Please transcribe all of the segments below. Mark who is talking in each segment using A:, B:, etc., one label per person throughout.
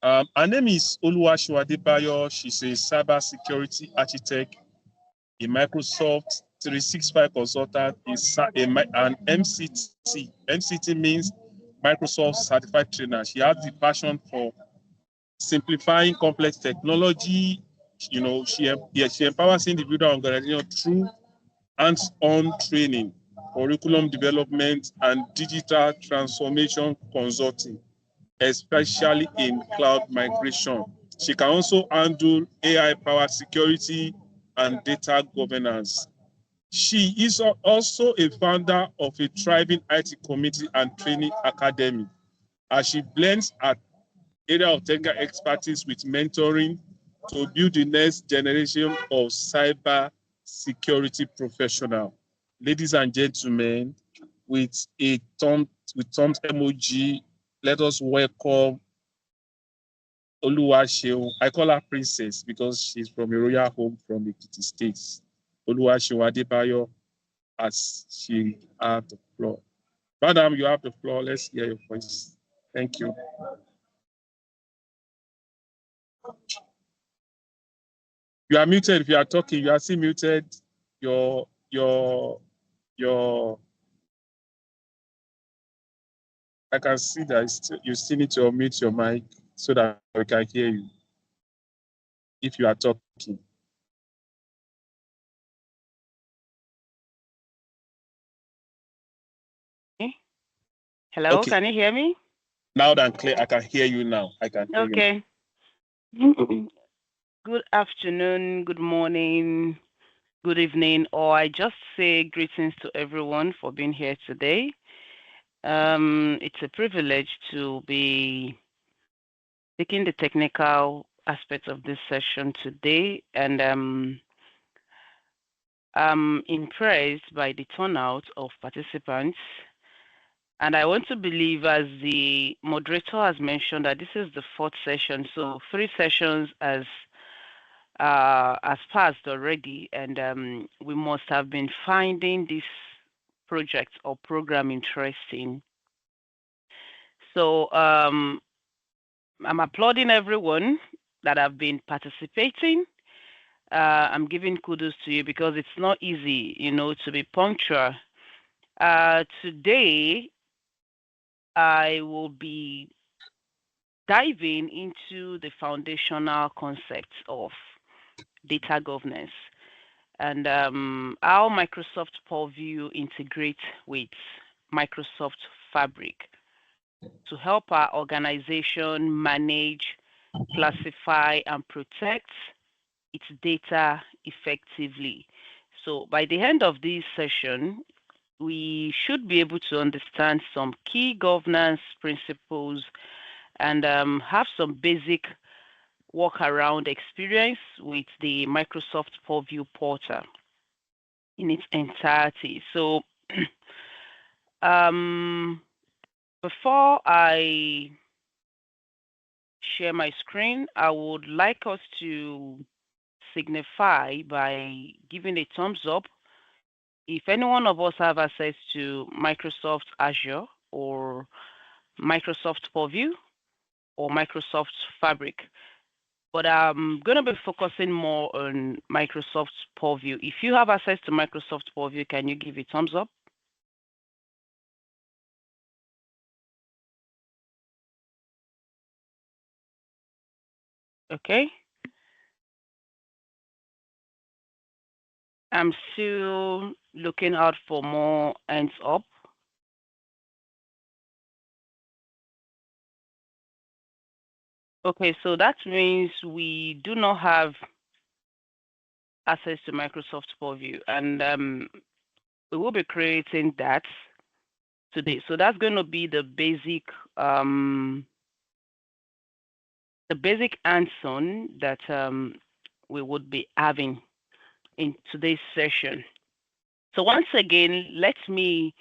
A: Her name is Oluwaseun Adebayo. She's a cybersecurity architect, a Microsoft 365 consultant, an MCT. MCT means Microsoft Certified Trainer. She has the passion for simplifying complex technology. You know, she empowers individual organizations through hands-on training, curriculum development, and digital transformation consulting, especially in cloud migration. She can also handle AI-powered security and data governance. She is also a founder of a thriving IT community and training academy, as she blends her area of technical expertise with mentoring to build the next generation of cyber security professional. Ladies and gentlemen, with thumbs emoji, let us welcome Oluwaseun. I call her Princess because she's from a royal home from Ekiti State. Oluwaseun Adebayo, as she has the floor. Madam, you have the floor. Let's hear your voice. Thank you. You are muted. If you are talking, you are still muted. Your I can see that you still need to unmute your mic so that we can hear you if you are talking.
B: Hello, okay. Can you hear me?
A: Loud and clear. I can hear you now. I can hear
B: you. Okay. Good afternoon, good morning, good evening, or I just say greetings to everyone for being here today. It's a privilege to be taking the technical aspects of this session today, and I'm impressed by the turnout of participants. And I want to believe, as the moderator has mentioned, that this is the 4th session, so 3 sessions has passed already, and we must have been finding this project or program interesting. So I'm applauding everyone that have been participating. I'm giving kudos to you because it's not easy, to be punctual. Today, I will be diving into the foundational concepts of data governance and how Microsoft Purview integrates with Microsoft Fabric to help our organization manage, classify, and protect its data effectively. So by the end of this session, we should be able to understand some key governance principles and have some basic workaround experience with the Microsoft Purview portal in its entirety. So before I share my screen, I would like us to signify by giving a thumbs up if any one of us have access to Microsoft Azure or Microsoft Purview or Microsoft Fabric. But I'm going to be focusing more on Microsoft Purview. If you have access to Microsoft Purview, can you give a thumbs up? Okay. I'm still looking out for more hands up. Okay, so that means we do not have access to Microsoft Purview, and we will be creating that today. So that's going to be the basic hands-on that we would be having in today's session. So once again, let me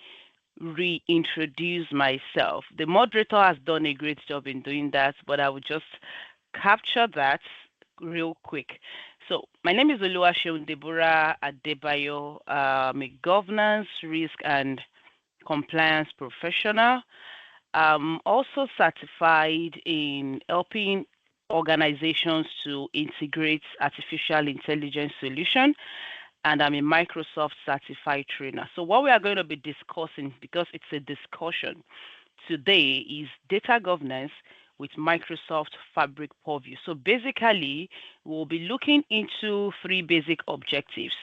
B: reintroduce myself. The moderator has done a great job in doing that, but I will just capture that real quick. So my name is Oluwaseun Deborah Adebayo. I'm a governance, risk, and compliance professional. I'm also certified in helping organizations to integrate artificial intelligence solution, and I'm a Microsoft certified trainer. So what we are going to be discussing, because it's a discussion today, is data governance with Microsoft Fabric Purview. So basically, we'll be looking into three basic objectives.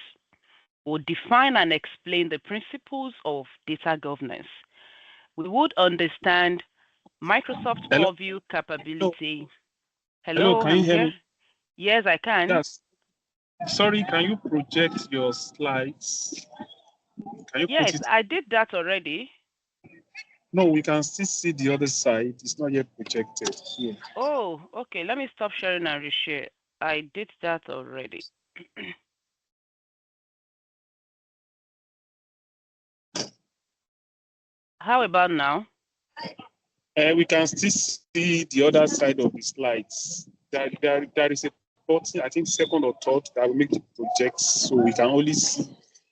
B: We'll define and explain the principles of data governance. We would understand Microsoft
A: Hello.
B: Purview capability.
A: Hello.
B: Hello,
A: Can you
B: I'm
A: hear
B: here.
A: me?
B: Yes, I can.
A: Yes. Sorry. Can you project your slides? Can you put
B: Yes,
A: it?
B: I did that already.
A: No, we can still see the other side. It's not yet projected here.
B: Oh, okay. Let me stop sharing and reshare. I did that already. How about now?
A: We can still see the other side of the slides. There is a button, I think second or third, that will make the project so we can only see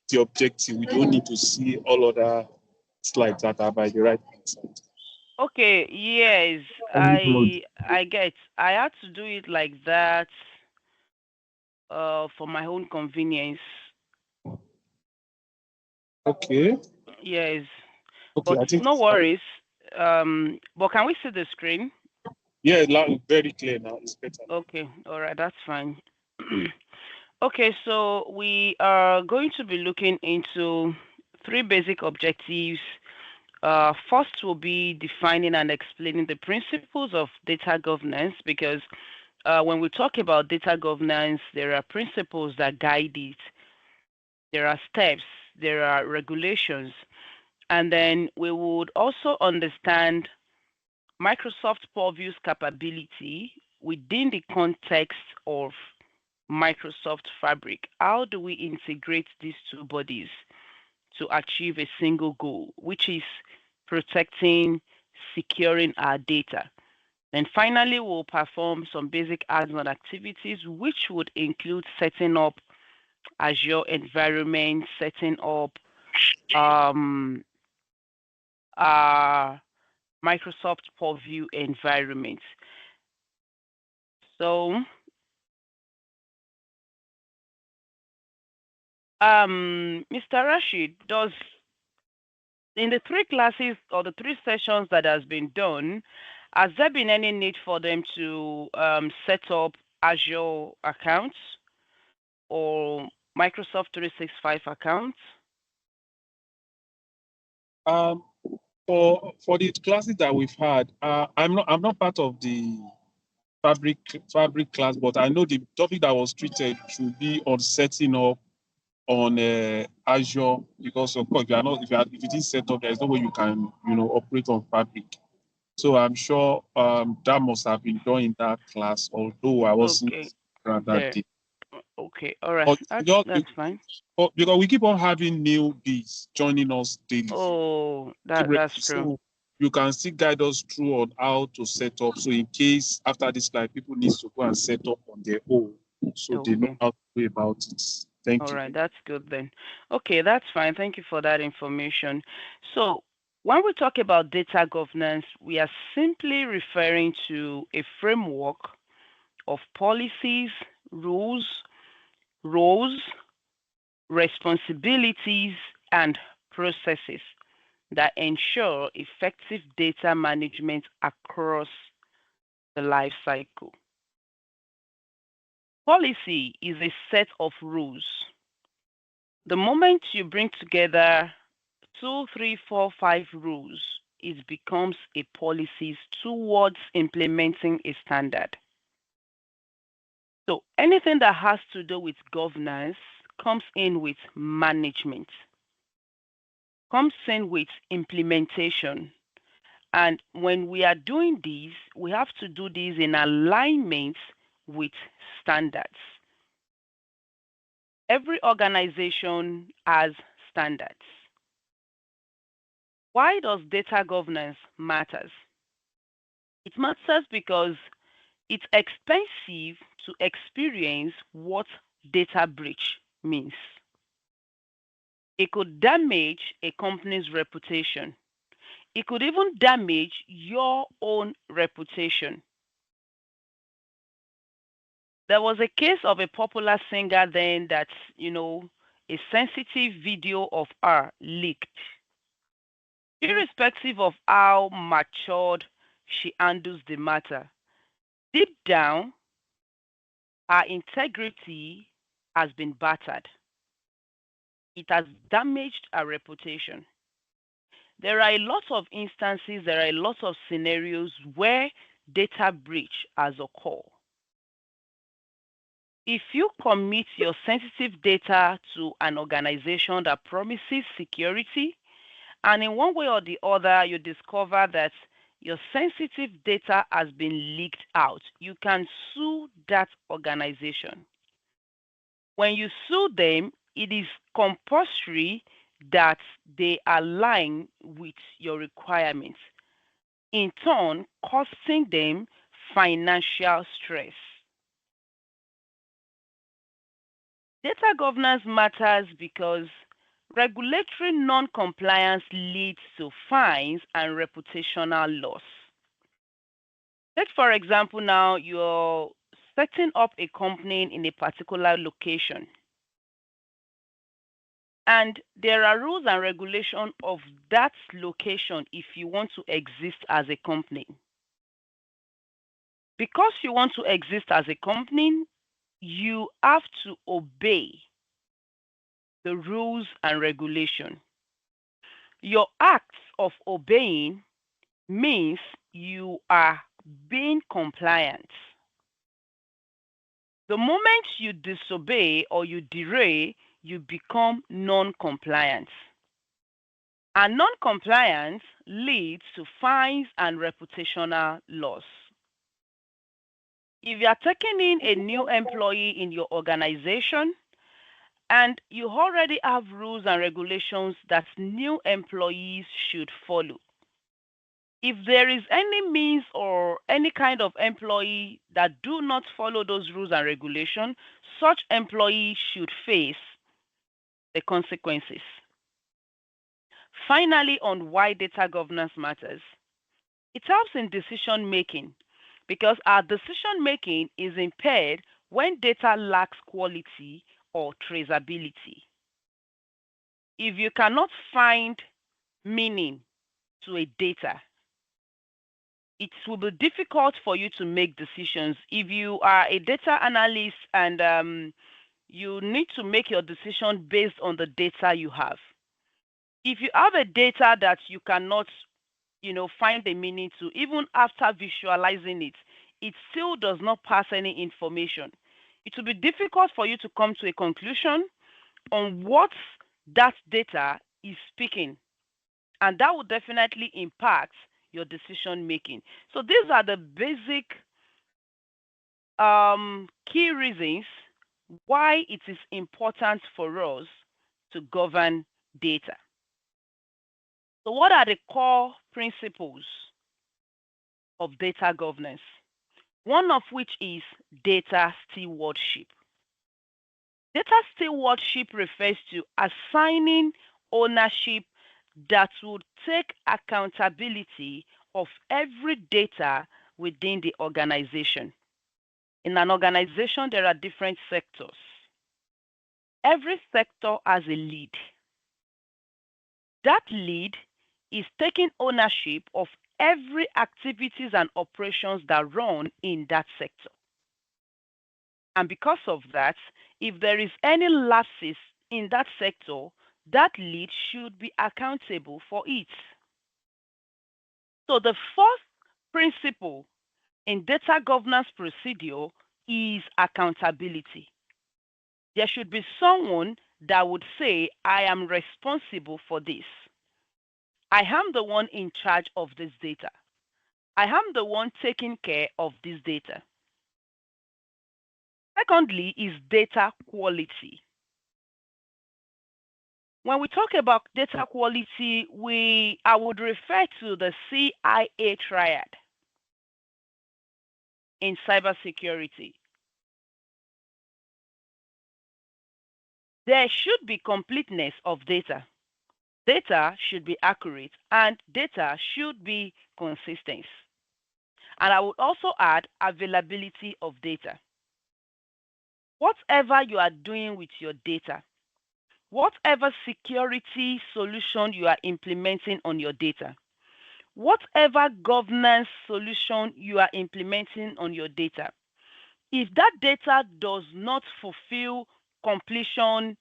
A: the objective. We don't need to see all other slides that are by the right hand side.
B: Okay, yes,
A: Edit mode.
B: I get. I had to do it like that for my own convenience.
A: Okay.
B: Yes,
A: Okay,
B: but
A: I think
B: no worries. But can we see the screen?
A: yeah, very clear now. It's better.
B: Okay, all right, that's fine. Okay, so we are going to be looking into three basic objectives. First will be defining and explaining the principles of data governance, because when we talk about data governance, there are principles that guide it, there are steps, there are regulations, and then we would also understand Microsoft Purview's capability within the context of Microsoft Fabric. How do we integrate these two bodies to achieve a single goal, which is protecting, securing our data? And finally, we'll perform some basic hands-on activities, which would include setting up Azure environment, setting up um, our Microsoft Purview environment. So, Mr. Rashid, does in the three classes or the three sessions that has been done, has there been any need for them to set up Azure accounts or Microsoft 365 accounts?
A: Um, for the classes that we've had, I'm not part of the fabric class, but I know the topic that was treated should be on setting up on Azure, because of course if you didn't set up, there's no way you can operate on Fabric. So I'm sure that must have been done in that class, although I wasn't
B: Okay,
A: around that
B: there.
A: day.
B: Okay, all right.
A: But
B: That's fine.
A: because we keep on having newbies joining us daily.
B: Oh, that's true.
A: So you can still guide us through on how to set up. So in case after this slide, people need to go and set up on their own, so they know
B: Okay.
A: how to go about it. Thank
B: All
A: you.
B: right, that's good then. Okay, that's fine. Thank you for that information. So, when we talk about data governance, we are simply referring to a framework of policies, rules, roles, responsibilities, and processes that ensure effective data management across the life cycle. Policy is a set of rules. The moment you bring together 2, 3, 4, 5 rules, it becomes a policies towards implementing a standard. So anything that has to do with governance comes in with management, comes in with implementation. And when we are doing this, we have to do this in alignment with standards. Every organization has standards. Why does data governance matters? It matters because it's expensive to experience what data breach means. It could damage a company's reputation. It could even damage your own reputation. There was a case of a popular singer then that, a sensitive video of her leaked. Irrespective of how matured she handles the matter, deep down, her integrity has been battered. It has damaged her reputation. There are a lot of instances, there are a lot of scenarios where data breach has occurred. If you commit your sensitive data to an organization that promises security, and in one way or the other, you discover that your sensitive data has been leaked out, you can sue that organization. When you sue them, it is compulsory that they align with your requirements, in turn, costing them financial stress. Data governance matters because regulatory non-compliance leads to fines and reputational loss. Take, for example, now you're setting up a company in a particular location, and there are rules and regulations of that location if you want to exist as a company. Because you want to exist as a company, you have to obey the rules and regulation. Your acts of obeying means you are being compliant. The moment you disobey or you derail, you become non-compliant. And non-compliance leads to fines and reputational loss. If you are taking in a new employee in your organization and you already have rules and regulations that new employees should follow, if there is any means or any kind of employee that do not follow those rules and regulations, such employee should face the consequences. Finally, on why data governance matters, it helps in decision making because our decision making is impaired when data lacks quality or traceability. If you cannot find meaning to a data, it will be difficult for you to make decisions. If you are a data analyst and you need to make your decision based on the data you have. If you have a data that you cannot, find a meaning to, even after visualizing it, it still does not pass any information. It will be difficult for you to come to a conclusion on what that data is speaking, and that will definitely impact your decision making. So these are the basic key reasons why it is important for us to govern data. So what are the core principles of data governance? One of which is data stewardship. Data stewardship refers to assigning ownership that would take accountability of every data within the organization. In an organization, there are different sectors. Every sector has a lead. That lead is taking ownership of every activities and operations that run in that sector. And because of that, if there is any lapses in that sector, that lead should be accountable for it. So the first principle in data governance procedure is accountability. There should be someone that would say, I am responsible for this. I am the one in charge of this data. I am the one taking care of this data. Secondly is data quality. When we talk about data quality, I would refer to the CIA triad in cybersecurity. There should be completeness of data. data should be accurate and data should be consistent. And I would also add availability of data. Whatever you are doing with your data, whatever security solution you are implementing on your data, whatever governance solution you are implementing on your data, if that data does not fulfill completion,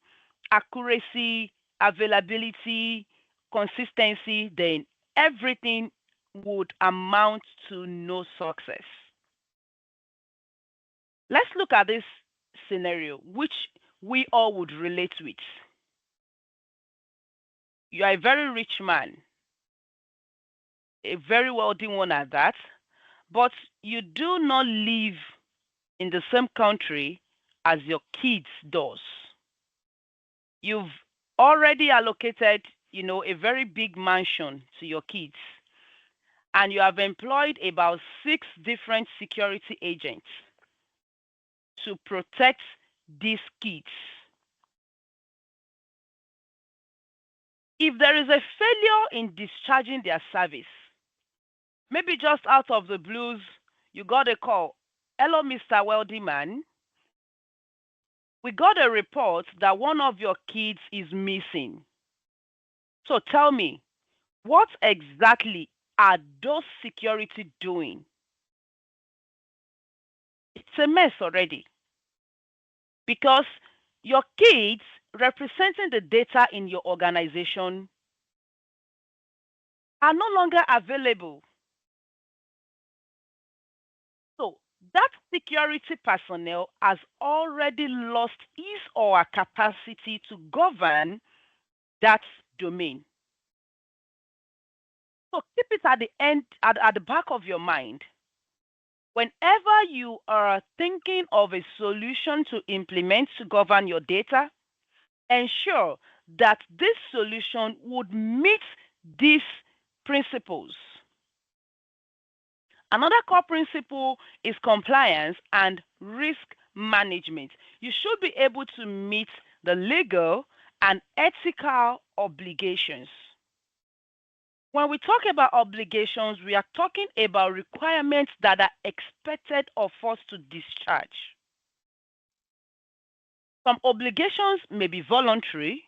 B: accuracy, availability, consistency, then everything would amount to no success. Let's look at this scenario, which we all would relate with. You are a very rich man, a very wealthy one at that, but you do not live in the same country as your kids does. You've already allocated, a very big mansion to your kids, and you have employed about 6 different security agents to protect these kids. If there is a failure in discharging their service, maybe just out of the blues, you got a call. Hello, Mr. Wealthy Man. We got a report that one of your kids is missing. So tell me, what exactly are those security doing? It's a mess already. Because your kids representing the data in your organization are no longer available. So that security personnel has already lost his or her capacity to govern that domain. So keep it at the end, at the back of your mind. Whenever you are thinking of a solution to implement to govern your data, ensure that this solution would meet these principles. Another core principle is compliance and risk management. You should be able to meet the legal and ethical obligations. When we talk about obligations, we are talking about requirements that are expected of us to discharge. Some obligations may be voluntary,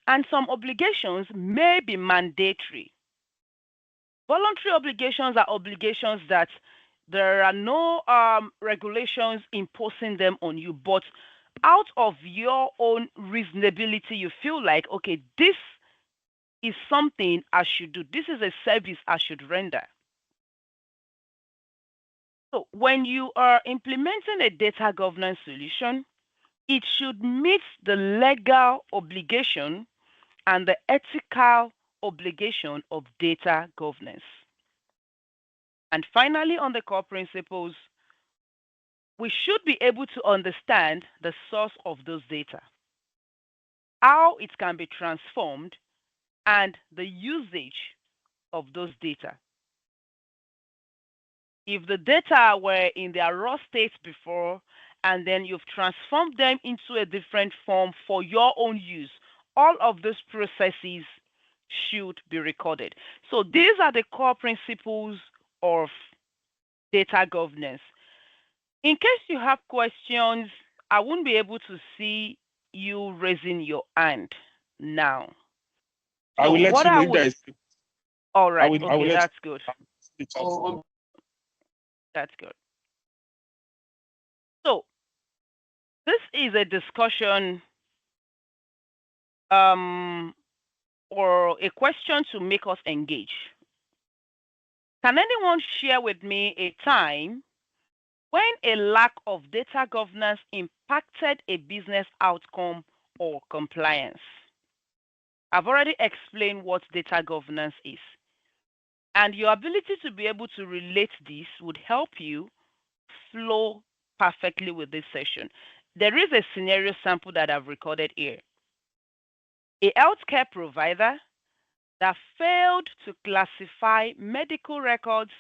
B: and some obligations may be mandatory. Voluntary obligations are obligations that there are no regulations imposing them on you, but out of your own reasonability, you feel like, okay, this is something I should do. This is a service I should render. So when you are implementing a data governance solution, it should meet the legal obligation and the ethical obligation of data governance. And finally, on the core principles, we should be able to understand the source of those data, how it can be transformed, and the usage of those data. If the data were in their raw state before, and then you've transformed them into a different form for your own use, all of those processes should be recorded. So these are the core principles of data governance. In case you have questions, I won't be able to see you raising your hand now.
A: I will let
B: what
A: you know
B: I
A: if there
B: would,
A: is.
B: all right,
A: I will
B: okay,
A: let
B: that's good.
A: you know.
B: That's good. So this is a discussion or a question to make us engage. Can anyone share with me a time when a lack of data governance impacted a business outcome or compliance? I've already explained what data governance is. And your ability to be able to relate this would help you flow perfectly with this session. There is a scenario sample that I've recorded here. A healthcare provider that failed to classify medical records,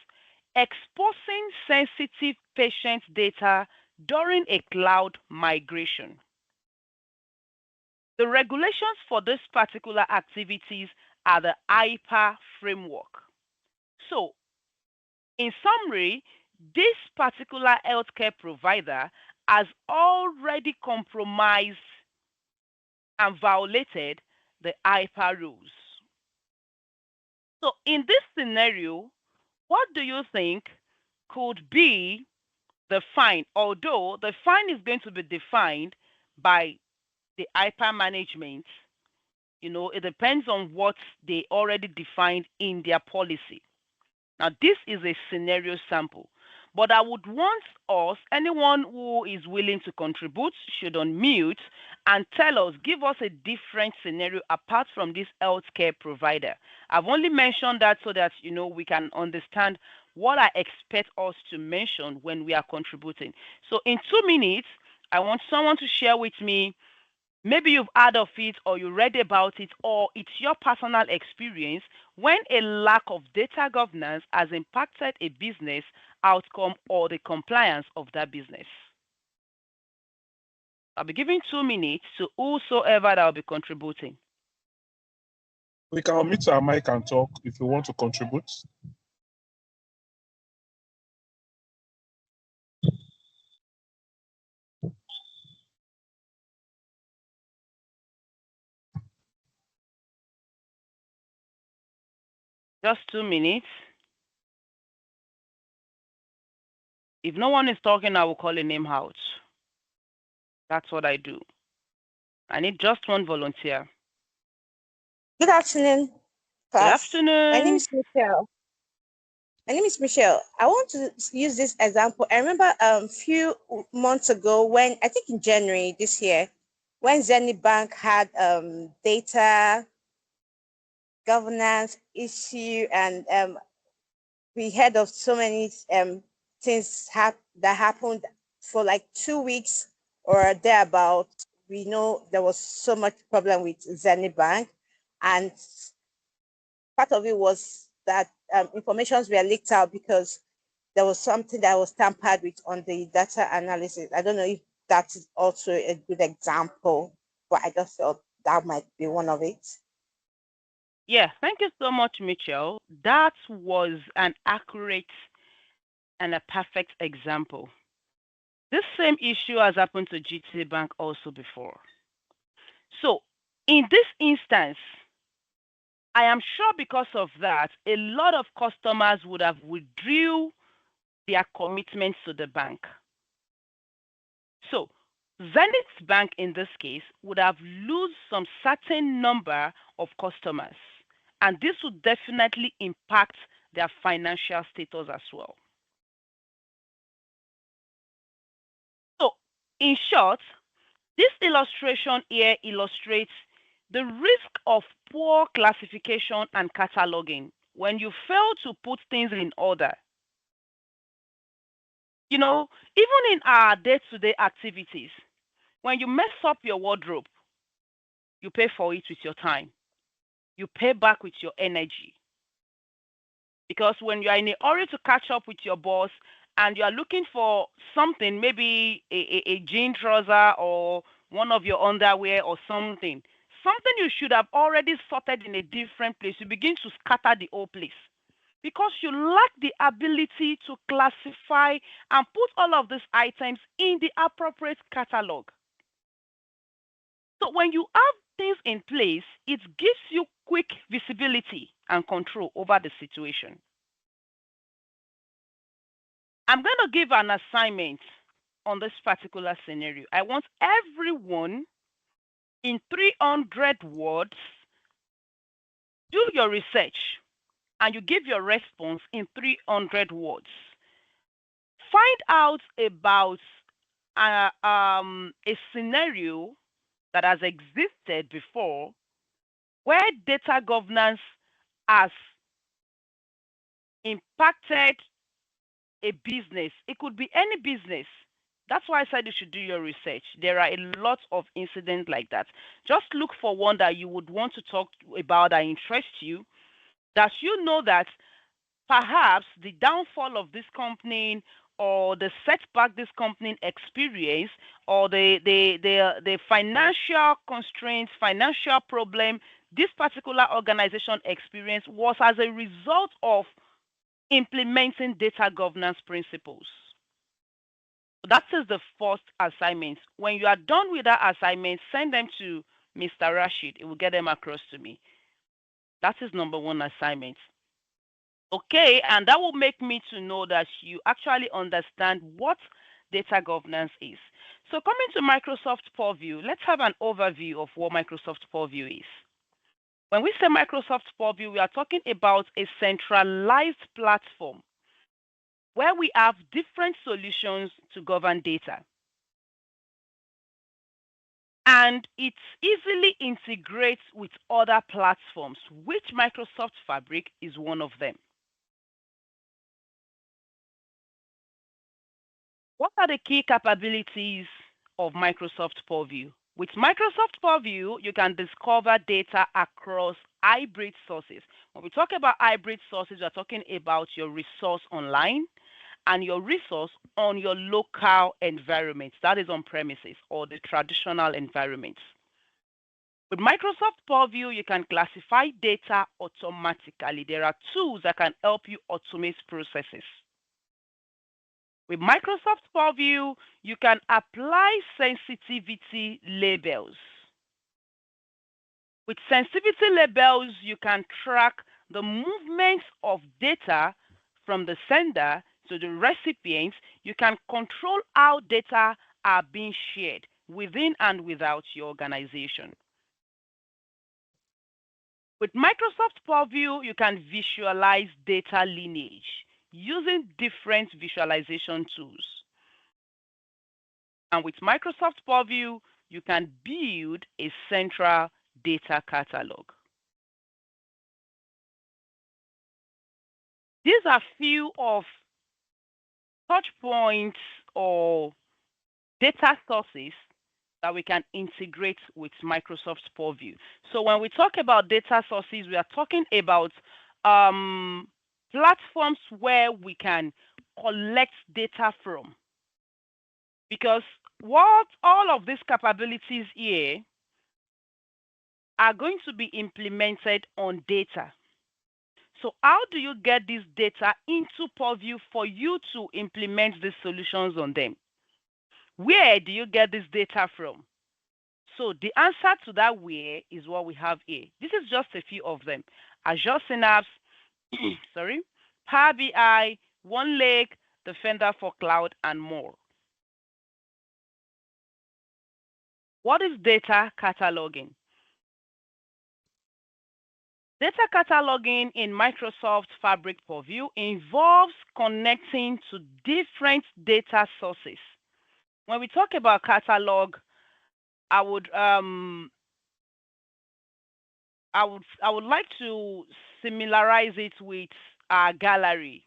B: exposing sensitive patient data during a cloud migration. The regulations for this particular activities are the IPA framework. So, in summary, this particular healthcare provider has already compromised and violated the IPA rules. So, in this scenario, what do you think could be the fine? Although the fine is going to be defined by the IPA management, it depends on what they already defined in their policy. Now, this is a scenario sample, but I would want us, anyone who is willing to contribute, should unmute and tell us, give us a different scenario apart from this healthcare provider. I've only mentioned that so that, we can understand what I expect us to mention when we are contributing. So in 2 minutes, I want someone to share with me. Maybe you've heard of it or you read about it or it's your personal experience when a lack of data governance has impacted a business outcome or the compliance of that business. I'll be giving 2 minutes to whosoever that will be contributing.
A: We can unmute our mic and talk if you want to contribute.
B: Just 2 minutes. If no one is talking, I will call a name out. That's what I do. I need just one volunteer.
C: Good afternoon, class.
B: Good afternoon.
C: My name is Michelle. I want to use this example. I remember a few months ago when, I think in January this year, when Zenith Bank had data governance issue, and we heard of so many things that happened for like 2 weeks or thereabout. We know there was so much problem with Zenith Bank, and part of it was that informations were leaked out because there was something that was tampered with on the data analysis. I don't know if that is also a good example, but I just felt that might be one of it.
B: Yeah, thank you so much, Michelle. That was an accurate and a perfect example. This same issue has happened to GT Bank also before. So, in this instance, I am sure because of that, a lot of customers would have withdrew their commitments to the bank. So, Zenith Bank in this case would have lost some certain number of customers, and this would definitely impact their financial status as well. So, in short, this illustration here illustrates the risk of poor classification and cataloging when you fail to put things in order. Even in our day-to-day activities, when you mess up your wardrobe, you pay for it with your time. You pay back with your energy. Because when you are in a hurry to catch up with your boss and you are looking for something, maybe a jean trouser or one of your underwear or something you should have already sorted in a different place, you begin to scatter the whole place because you lack the ability to classify and put all of these items in the appropriate catalog. So when you have things in place, it gives you quick visibility and control over the situation. I'm going to give an assignment on this particular scenario. I want everyone in 300 words, do your research and you give your response in 300 words. Find out about a scenario that has existed before where data governance has impacted a business. It could be any business. That's why I said you should do your research. There are a lot of incidents like that. Just look for one that you would want to talk about that interests you, that you know that perhaps the downfall of this company or the setback this company experienced, or the financial constraints, financial problem this particular organization experienced was as a result of implementing data governance principles. That is the first assignment. When you are done with that assignment, send them to Mr. Rashid. It will get them across to me. That is number one assignment. Okay, and that will make me to know that you actually understand what data governance is. So coming to Microsoft Purview, let's have an overview of what Microsoft Purview is. When we say Microsoft Purview, we are talking about a centralized platform where we have different solutions to govern data. And it easily integrates with other platforms, which Microsoft Fabric is one of them. What are the key capabilities of Microsoft Purview? With Microsoft Purview, you can discover data across hybrid sources. When we talk about hybrid sources, we're talking about your resource online and your resource on your local environment, that is on premises or the traditional environments. With Microsoft Purview, you can classify data automatically. There are tools that can help you automate processes. With Microsoft Purview, you can apply sensitivity labels. With sensitivity labels, you can track the movements of data from the sender to the recipient. You can control how data are being shared within and without your organization. With Microsoft Purview, you can visualize data lineage using different visualization tools. And with Microsoft Purview, you can build a central data catalog. These are few of touch points or data sources that we can integrate with Microsoft Purview. So when we talk about data sources, we are talking about platforms where we can collect data from. Because what all of these capabilities here are going to be implemented on data. So how do you get this data into Purview for you to implement these solutions on them? Where do you get this data from? So the answer to that where is what we have here. This is just a few of them. Azure Synapse, Power BI, OneLake, Defender for Cloud, and more. What is data cataloging? Data cataloging in Microsoft Fabric Purview involves connecting to different data sources. When we talk about catalog, I would like to similarize it with our gallery.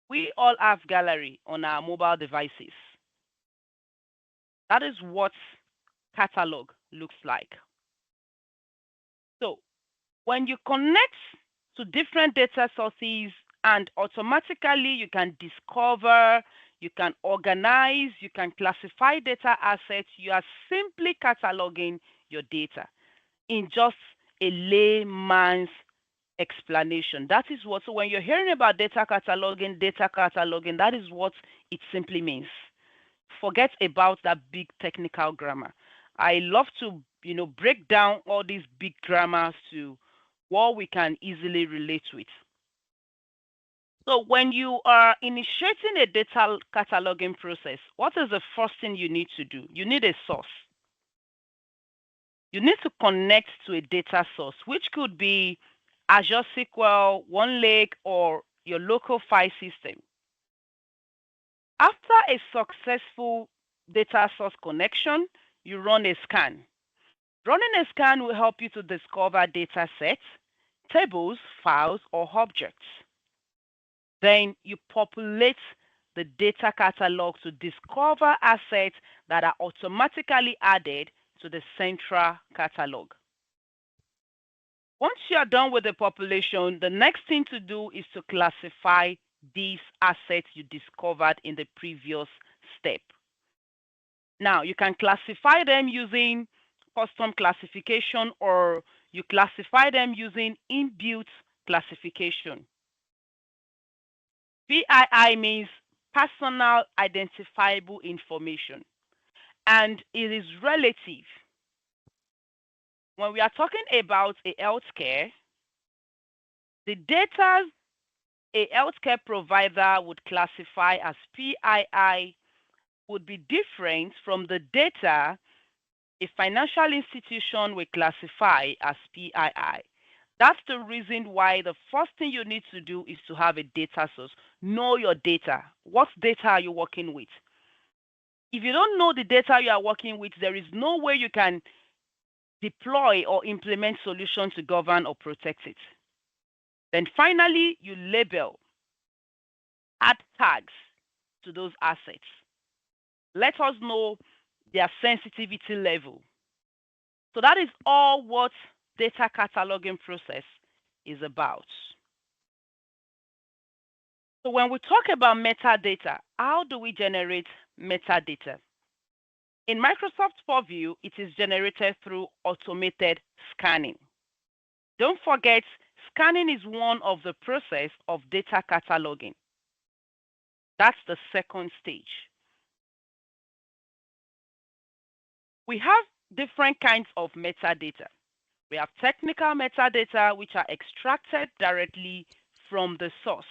B: We all have gallery on our mobile devices. That is what catalog looks like. So when you connect to different data sources and automatically you can discover, you can organize, you can classify data assets, you are simply cataloging your data in just a layman's explanation. That is what, so when you're hearing about data cataloging, that is what it simply means. Forget about that big technical grammar. I love to, break down all these big grammars to what we can easily relate with. So when you are initiating a data cataloging process, what is the first thing you need to do? You need a source. You need to connect to a data source, which could be Azure SQL, OneLake, or your local file system. After a successful data source connection, you run a scan. Running a scan will help you to discover data sets, tables, files, or objects. Then you populate the data catalog to discover assets that are automatically added to the central catalog. Once you are done with the population, the next thing to do is to classify these assets you discovered in the previous step. Now, you can classify them using custom classification, or you classify them using inbuilt classification. PII means personal identifiable information, and it is relative. When we are talking about a healthcare, the data a healthcare provider would classify as PII would be different from the data a financial institution will classify as PII. That's the reason why the first thing you need to do is to have a data source. Know your data. What data are you working with? If you don't know the data you are working with, there is no way you can deploy or implement solutions to govern or protect it. Then finally, you label, add tags to those assets. Let us know their sensitivity level. So that is all what data cataloging process is about. So when we talk about metadata, how do we generate metadata? In Microsoft Purview, it is generated through automated scanning. Don't forget, scanning is one of the process of data cataloging. That's the second stage. We have different kinds of metadata. We have technical metadata, which are extracted directly from the source,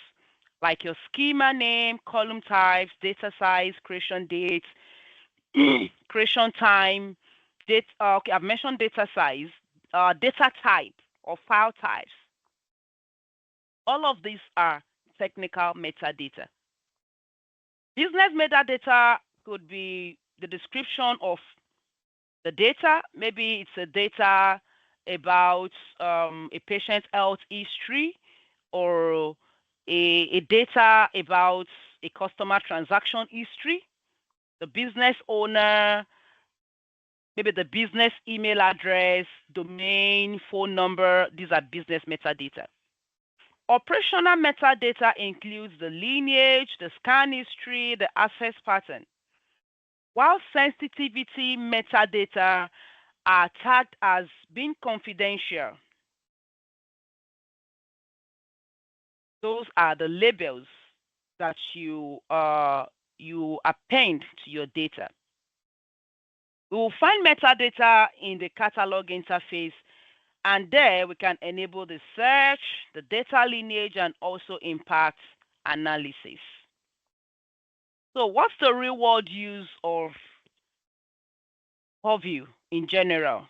B: like your schema name, column types, data size, creation date, creation time, date. Okay, I've mentioned data size, data type, or file types. All of these are technical metadata. Business metadata could be the description of the data. Maybe it's a data about a patient's health history, or a data about a customer transaction history, the business owner, maybe the business email address, domain, phone number. These are business metadata. Operational metadata includes the lineage, the scan history, the access pattern, while sensitivity metadata are tagged as being confidential. Those are the labels that you append to your data. We will find metadata in the catalog interface, and there we can enable the search, the data lineage, and also impact analysis. So what's the real world use of Purview in general?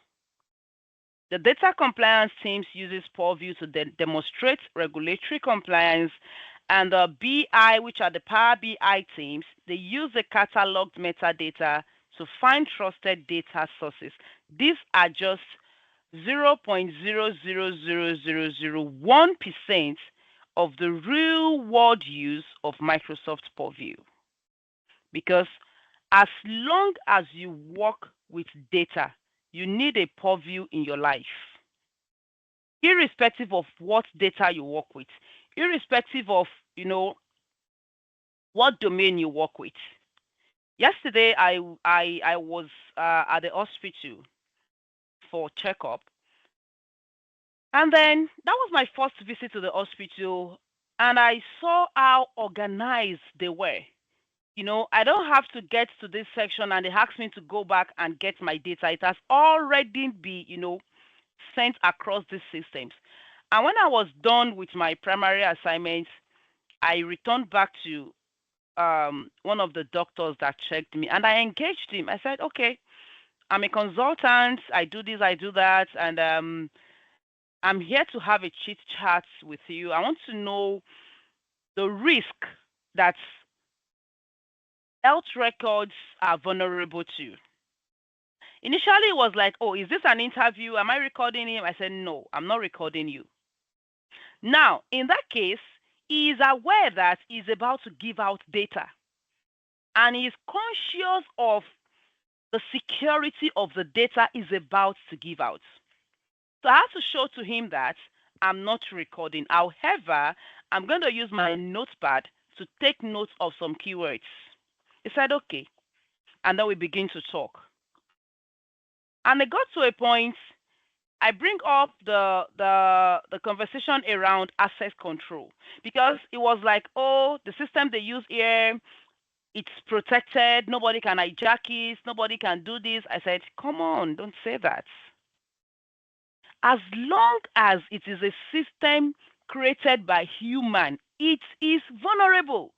B: The data compliance teams uses Purview to demonstrate regulatory compliance, and the BI, which are the Power BI teams, they use the cataloged metadata to find trusted data sources. These are just 0.0000001% of the real world use of Microsoft Purview. Because as long as you work with data, you need a Purview in your life. Irrespective of what data you work with, irrespective of, what domain you work with. Yesterday, I was at the hospital for checkup, and then that was my first visit to the hospital, and I saw how organized they were. I don't have to get to this section and they ask me to go back and get my data. It has already been, sent across these systems. And when I was done with my primary assignments, I returned back to one of the doctors that checked me, and I engaged him. I said, okay, I'm a consultant. I do this, I do that, and I'm here to have a chit chat with you. I want to know the risk that health records are vulnerable to. Initially, it was like, oh, is this an interview? Am I recording him? I said, no, I'm not recording you. Now, in that case, he is aware that he's about to give out data, and he is conscious of the security of the data he's about to give out. So I have to show to him that I'm not recording. However, I'm going to use my notepad to take notes of some keywords. He said, okay. And then we begin to talk. And it got to a point, I bring up the conversation around access control, because it was like, oh, the system they use here, it's protected. Nobody can hijack it. Nobody can do this. I said, come on, don't say that. As long as it is a system created by human, it is vulnerable.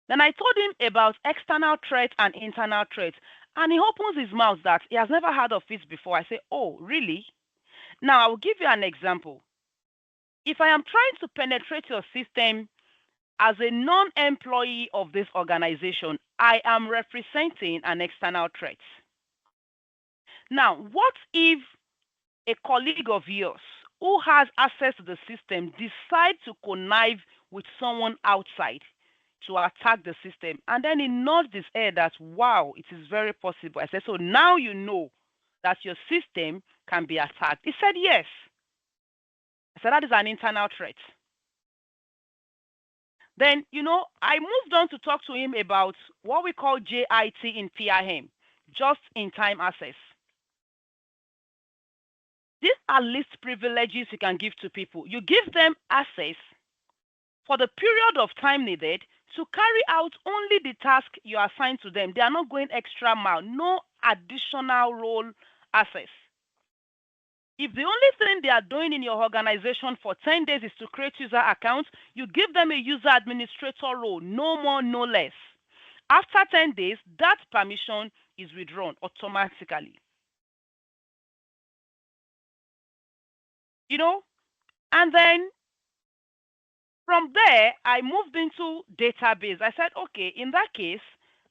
B: Then I told him about external threats and internal threats, and he opens his mouth that he has never heard of it before. I say, oh, really? Now, I will give you an example. If I am trying to penetrate your system as a non-employee of this organization, I am representing an external threat. Now, what if a colleague of yours who has access to the system decides to connive with someone outside to attack the system, and then he nods his head that, wow, it is very possible. I said, so now you know that your system can be attacked. He said, yes. I said, that is an internal threat. Then, I moved on to talk to him about what we call JIT in PRM, just in time access. These are least privileges you can give to people. You give them access for the period of time needed to carry out only the task you assign to them. They are not going extra mile, no additional role access. If the only thing they are doing in your organization for 10 days is to create user accounts, you give them a user administrator role, no more, no less. After 10 days, that permission is withdrawn automatically. And then from there, I moved into database. I said, okay, in that case,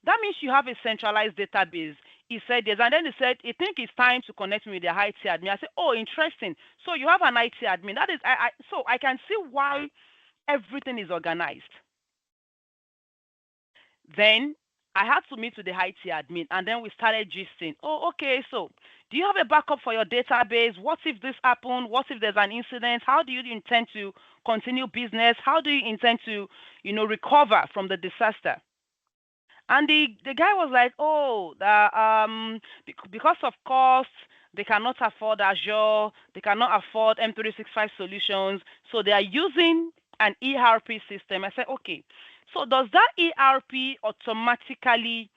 B: that means you have a centralized database. He said yes. And then he said, I think it's time to connect me with the IT admin. I said, oh, interesting. So you have an IT admin. That is, so I can see why everything is organized. Then I had to meet with the IT admin, and then we started gisting. Oh, okay, so do you have a backup for your database? What if this happened? What if there's an incident? How do you intend to continue business? How do you intend to, recover from the disaster? And the guy was like, oh, because of costs, they cannot afford Azure, they cannot afford M365 solutions, so they are using an ERP system. I said, okay, so does that ERP automatically,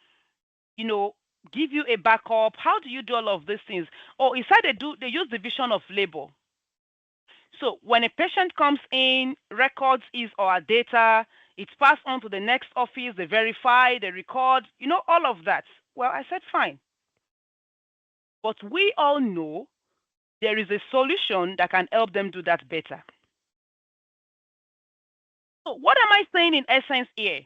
B: give you a backup? How do you do all of these things? Oh, he said they use division of labor. So when a patient comes in, records his or her data, it's passed on to the next office, they verify, they record, all of that. Well, I said, fine. But we all know there is a solution that can help them do that better. So what am I saying in essence here?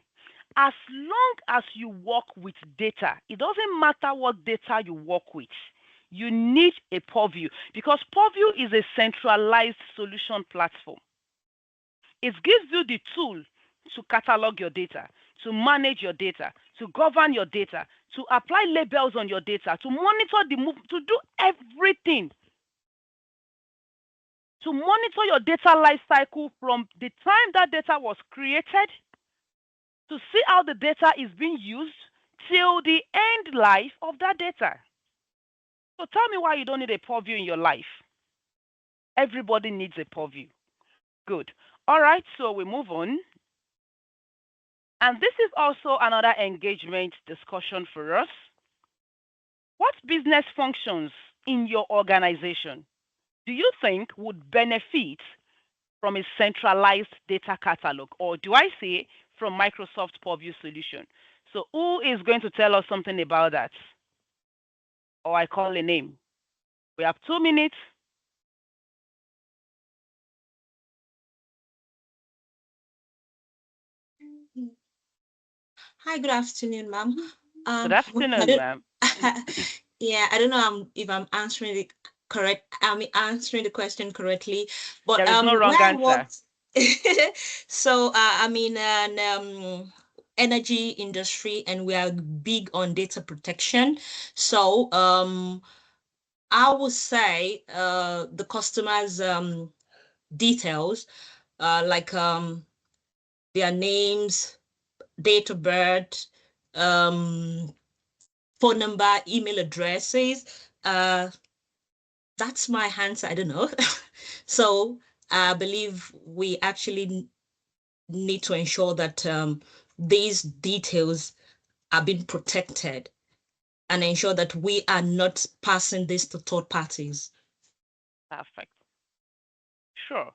B: As long as you work with data, it doesn't matter what data you work with, you need a Purview, because Purview is a centralized solution platform. It gives you the tool to catalog your data, to manage your data, to govern your data, to apply labels on your data, to monitor the move, to do everything. To monitor your data life cycle from the time that data was created, to see how the data is being used till the end life of that data. So tell me why you don't need a Purview in your life. Everybody needs a Purview. Good. All right, so we move on. And this is also another engagement discussion for us. What business functions in your organization do you think would benefit from a centralized data catalog, or do I say from Microsoft Purview solution? So who is going to tell us something about that? Or I call a name. We have 2 minutes.
D: Hi, good afternoon, ma'am.
B: Good afternoon, ma'am.
D: Yeah, I don't know if I'm answering it correct. I'm answering the question correctly, but
B: there is no wrong answer.
D: So I'm in an energy industry, and we are big on data protection. So I would say the customers' details, like their names, date of birth, phone number, email addresses. That's my answer. I don't know. So I believe we actually need to ensure that these details are being protected and ensure that we are not passing this to third parties.
B: Perfect. Sure.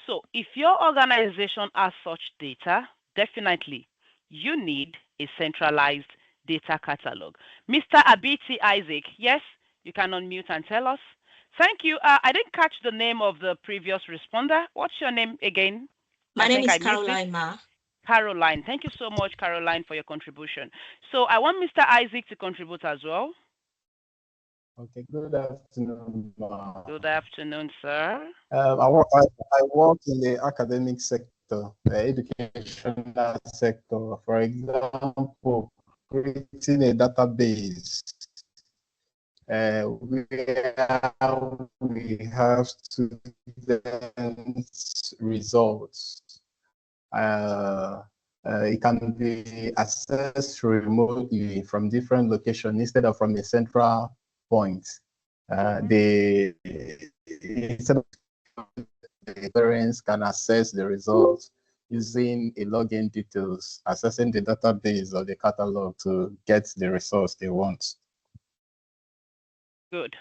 B: So if your organization has such data, definitely you need a centralized data catalog. Mr. Abiti Isaac, yes, you can unmute and tell us. Thank you. I didn't catch the name of the previous responder. What's your name again?
D: My name is
B: I missed it.
D: Caroline Ma.
B: Caroline. Thank you so much, Caroline, for your contribution. So I want Mr. Isaac to contribute as well.
E: Okay, good afternoon.
B: Good afternoon, sir.
E: I work in the academic sector, the educational sector. For example, creating a database where we have students' results. It can be accessed remotely from different locations instead of from a central point. The parents can access the results using a login details, accessing the database or the catalog to get the results they want.
B: Good,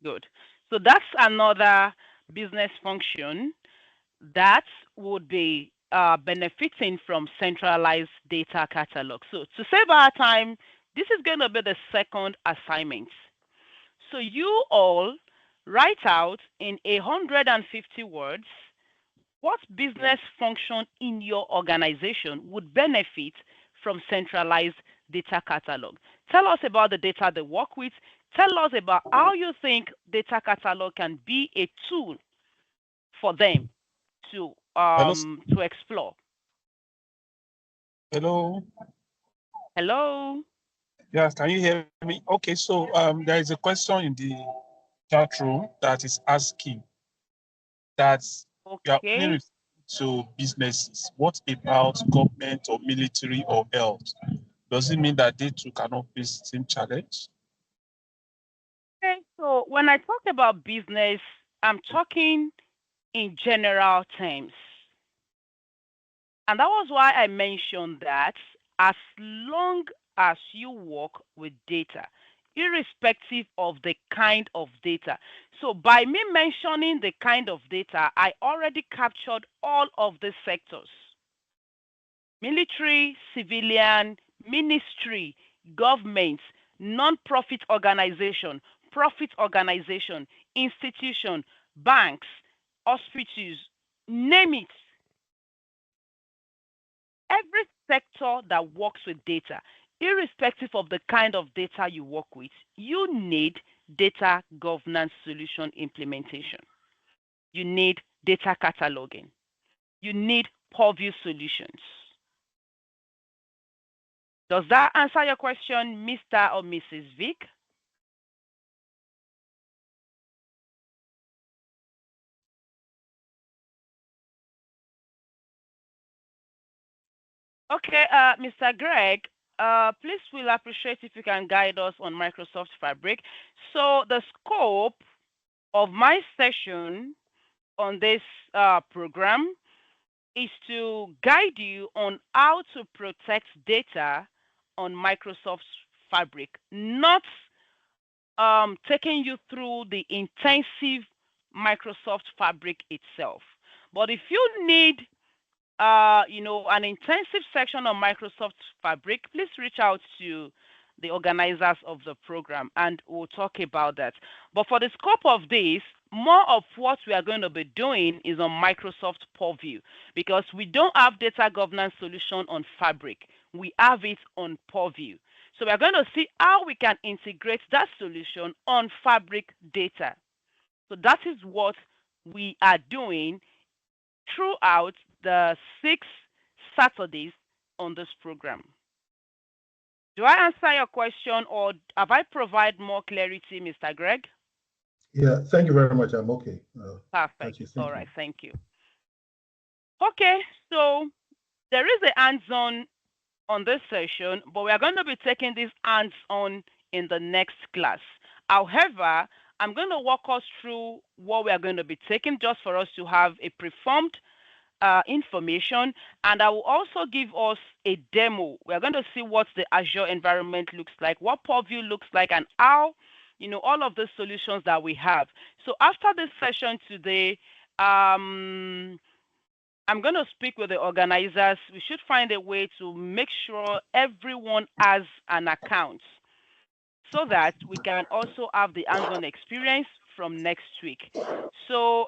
B: good. So that's another business function that would be benefiting from centralized data catalog. So to save our time, this is going to be the second assignment. So you all write out in 150 words what business function in your organization would benefit from centralized data catalog. Tell us about the data they work with. Tell us about how you think data catalog can be a tool for them to explore.
A: Hello.
B: Hello.
A: Yes, can you hear me? Okay, so there is a question in the chat room that is asking that you are only referring to businesses. What about government or military or health? Does it mean that they too cannot face the same challenge?
B: Okay, so when I talk about business, I'm talking in general terms. And that was why I mentioned that as long as you work with data, irrespective of the kind of data. So by me mentioning the kind of data, I already captured all of the sectors: military, civilian, ministry, government, non-profit organization, profit organization, institution, banks, hospitals, name it. Every sector that works with data, irrespective of the kind of data you work with, you need data governance solution implementation. You need data cataloging. You need Purview solutions. Does that answer your question, Mr. or Mrs. Vic? Okay, Mr. Greg, please we'll appreciate if you can guide us on Microsoft Fabric. So the scope of my session on this program is to guide you on how to protect data on Microsoft Fabric, not taking you through the intensive Microsoft Fabric itself. But if you need an intensive section on Microsoft Fabric, please reach out to the organizers of the program and we'll talk about that. But for the scope of this, more of what we are going to be doing is on Microsoft Purview, because we don't have data governance solution on Fabric. We have it on Purview. So we are going to see how we can integrate that solution on Fabric data. So that is what we are doing throughout the 6 Saturdays on this program. Do I answer your question, or have I provided more clarity, Mr. Greg?
F: Yeah, thank you very much. I'm okay.
B: Perfect. All right, thank you. Okay, so there is a hands-on on this session, but we are going to be taking this hands-on in the next class. However, I'm going to walk us through what we are going to be taking just for us to have a preformed information, and I will also give us a demo. We're going to see what the Azure environment looks like, what Purview looks like, and how, all of the solutions that we have. So after this session today, I'm going to speak with the organizers. We should find a way to make sure everyone has an account so that we can also have the hands-on experience from next week. So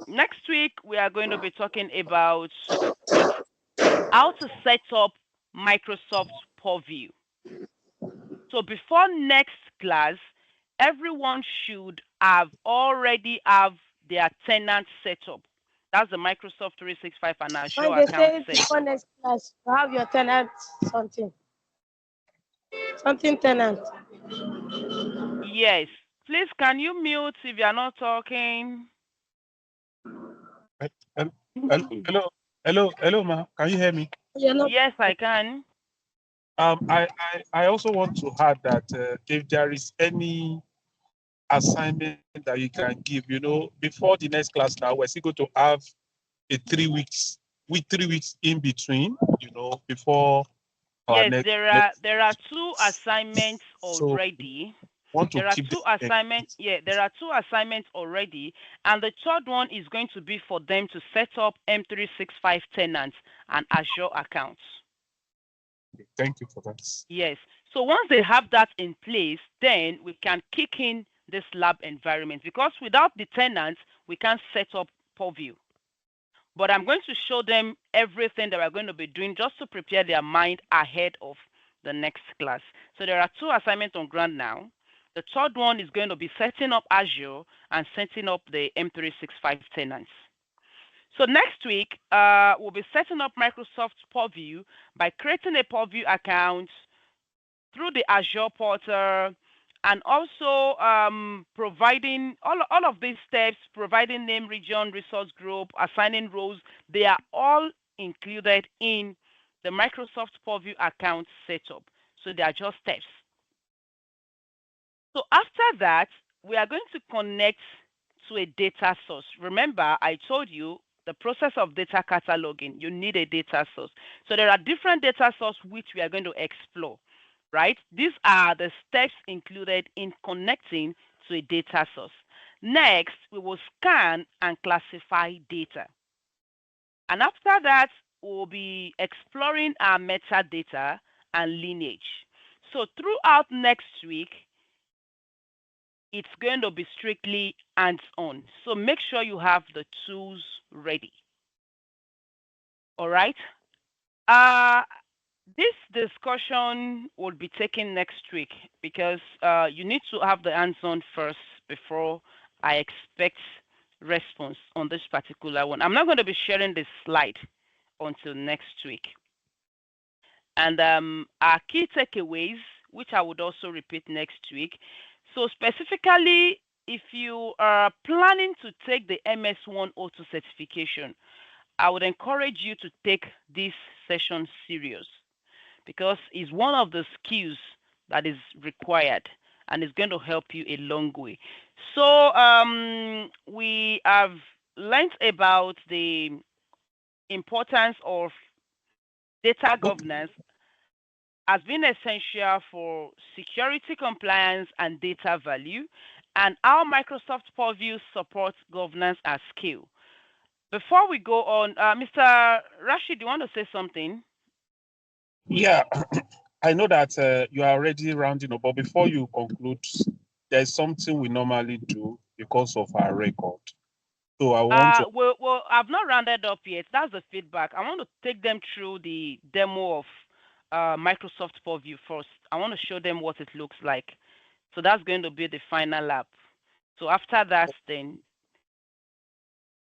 B: next week, we are going to be talking about how to set up Microsoft Purview. So before next class, everyone should already have their tenant set up. That's the Microsoft 365 and Azure
G: When they say
B: account set
G: before
B: up.
G: next class, you have your tenant something tenant.
B: Yes. Please, can you mute if you are not talking?
A: Hello, ma. Can you hear me?
G: You're not.
B: Yes, I can.
A: I also want to add that if there is any assignment that you can give, before the next class now, we're still going to have a 3 weeks, 3 weeks in between, before our
B: Yes,
A: next.
B: there are 2 assignments already.
A: Want to
B: There are
A: keep
B: 2 assignments. Yeah, there are 2 assignments already, and the third one is going to be for them to set up M365 tenants and Azure accounts.
A: Thank you for that.
B: Yes. So once they have that in place, then we can kick in this lab environment, because without the tenants, we can't set up Purview. But I'm going to show them everything that we're going to be doing just to prepare their mind ahead of the next class. So there are 2 assignments on ground now. The third one is going to be setting up Azure and setting up the M365 tenants. So next week, we'll be setting up Microsoft Purview by creating a Purview account through the Azure portal, and also providing all of these steps, providing name, region, resource group, assigning roles. They are all included in the Microsoft Purview account setup. So they are just steps. So after that, we are going to connect to a data source. Remember, I told you the process of data cataloging, you need a data source. So there are different data sources which we are going to explore, right? These are the steps included in connecting to a data source. Next, we will scan and classify data. And after that, we'll be exploring our metadata and lineage. So throughout next week, it's going to be strictly hands-on. So make sure you have the tools ready. All right. This discussion will be taken next week, because you need to have the hands-on first before I expect response on this particular one. I'm not going to be sharing this slide until next week. And our key takeaways, which I would also repeat next week. So specifically, if you are planning to take the MS102 certification, I would encourage you to take this session serious, because it's one of the skills that is required and it's going to help you a long way. So we have learned about the importance of data governance as being essential for security compliance and data value, and how Microsoft Purview supports governance at scale. Before we go on, Mr. Rashid, do you want to say something?
A: Yeah, I know that you are already rounding up, but before you conclude, there's something we normally do because of our record. So I want to.
B: Well, I've not rounded up yet. That's the feedback. I want to take them through the demo of Microsoft Purview first. I want to show them what it looks like. So that's going to be the final lab. So after that, then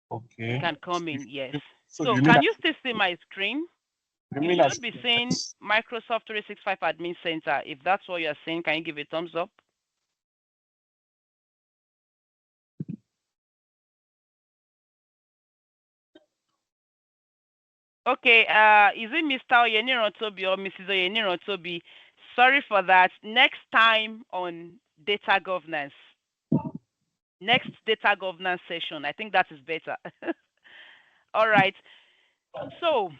A: Okay.
B: you can come in. Yes.
A: So
B: So can you still see my screen? You should be seeing Microsoft 365 Admin Center. If that's what you're saying, can you give a thumbs up? Okay, is it Mr. Oyenirantobi or Mrs. Oyenirantobi? Sorry for that. Next time on data governance. Next data governance session. I think that is better. All right. So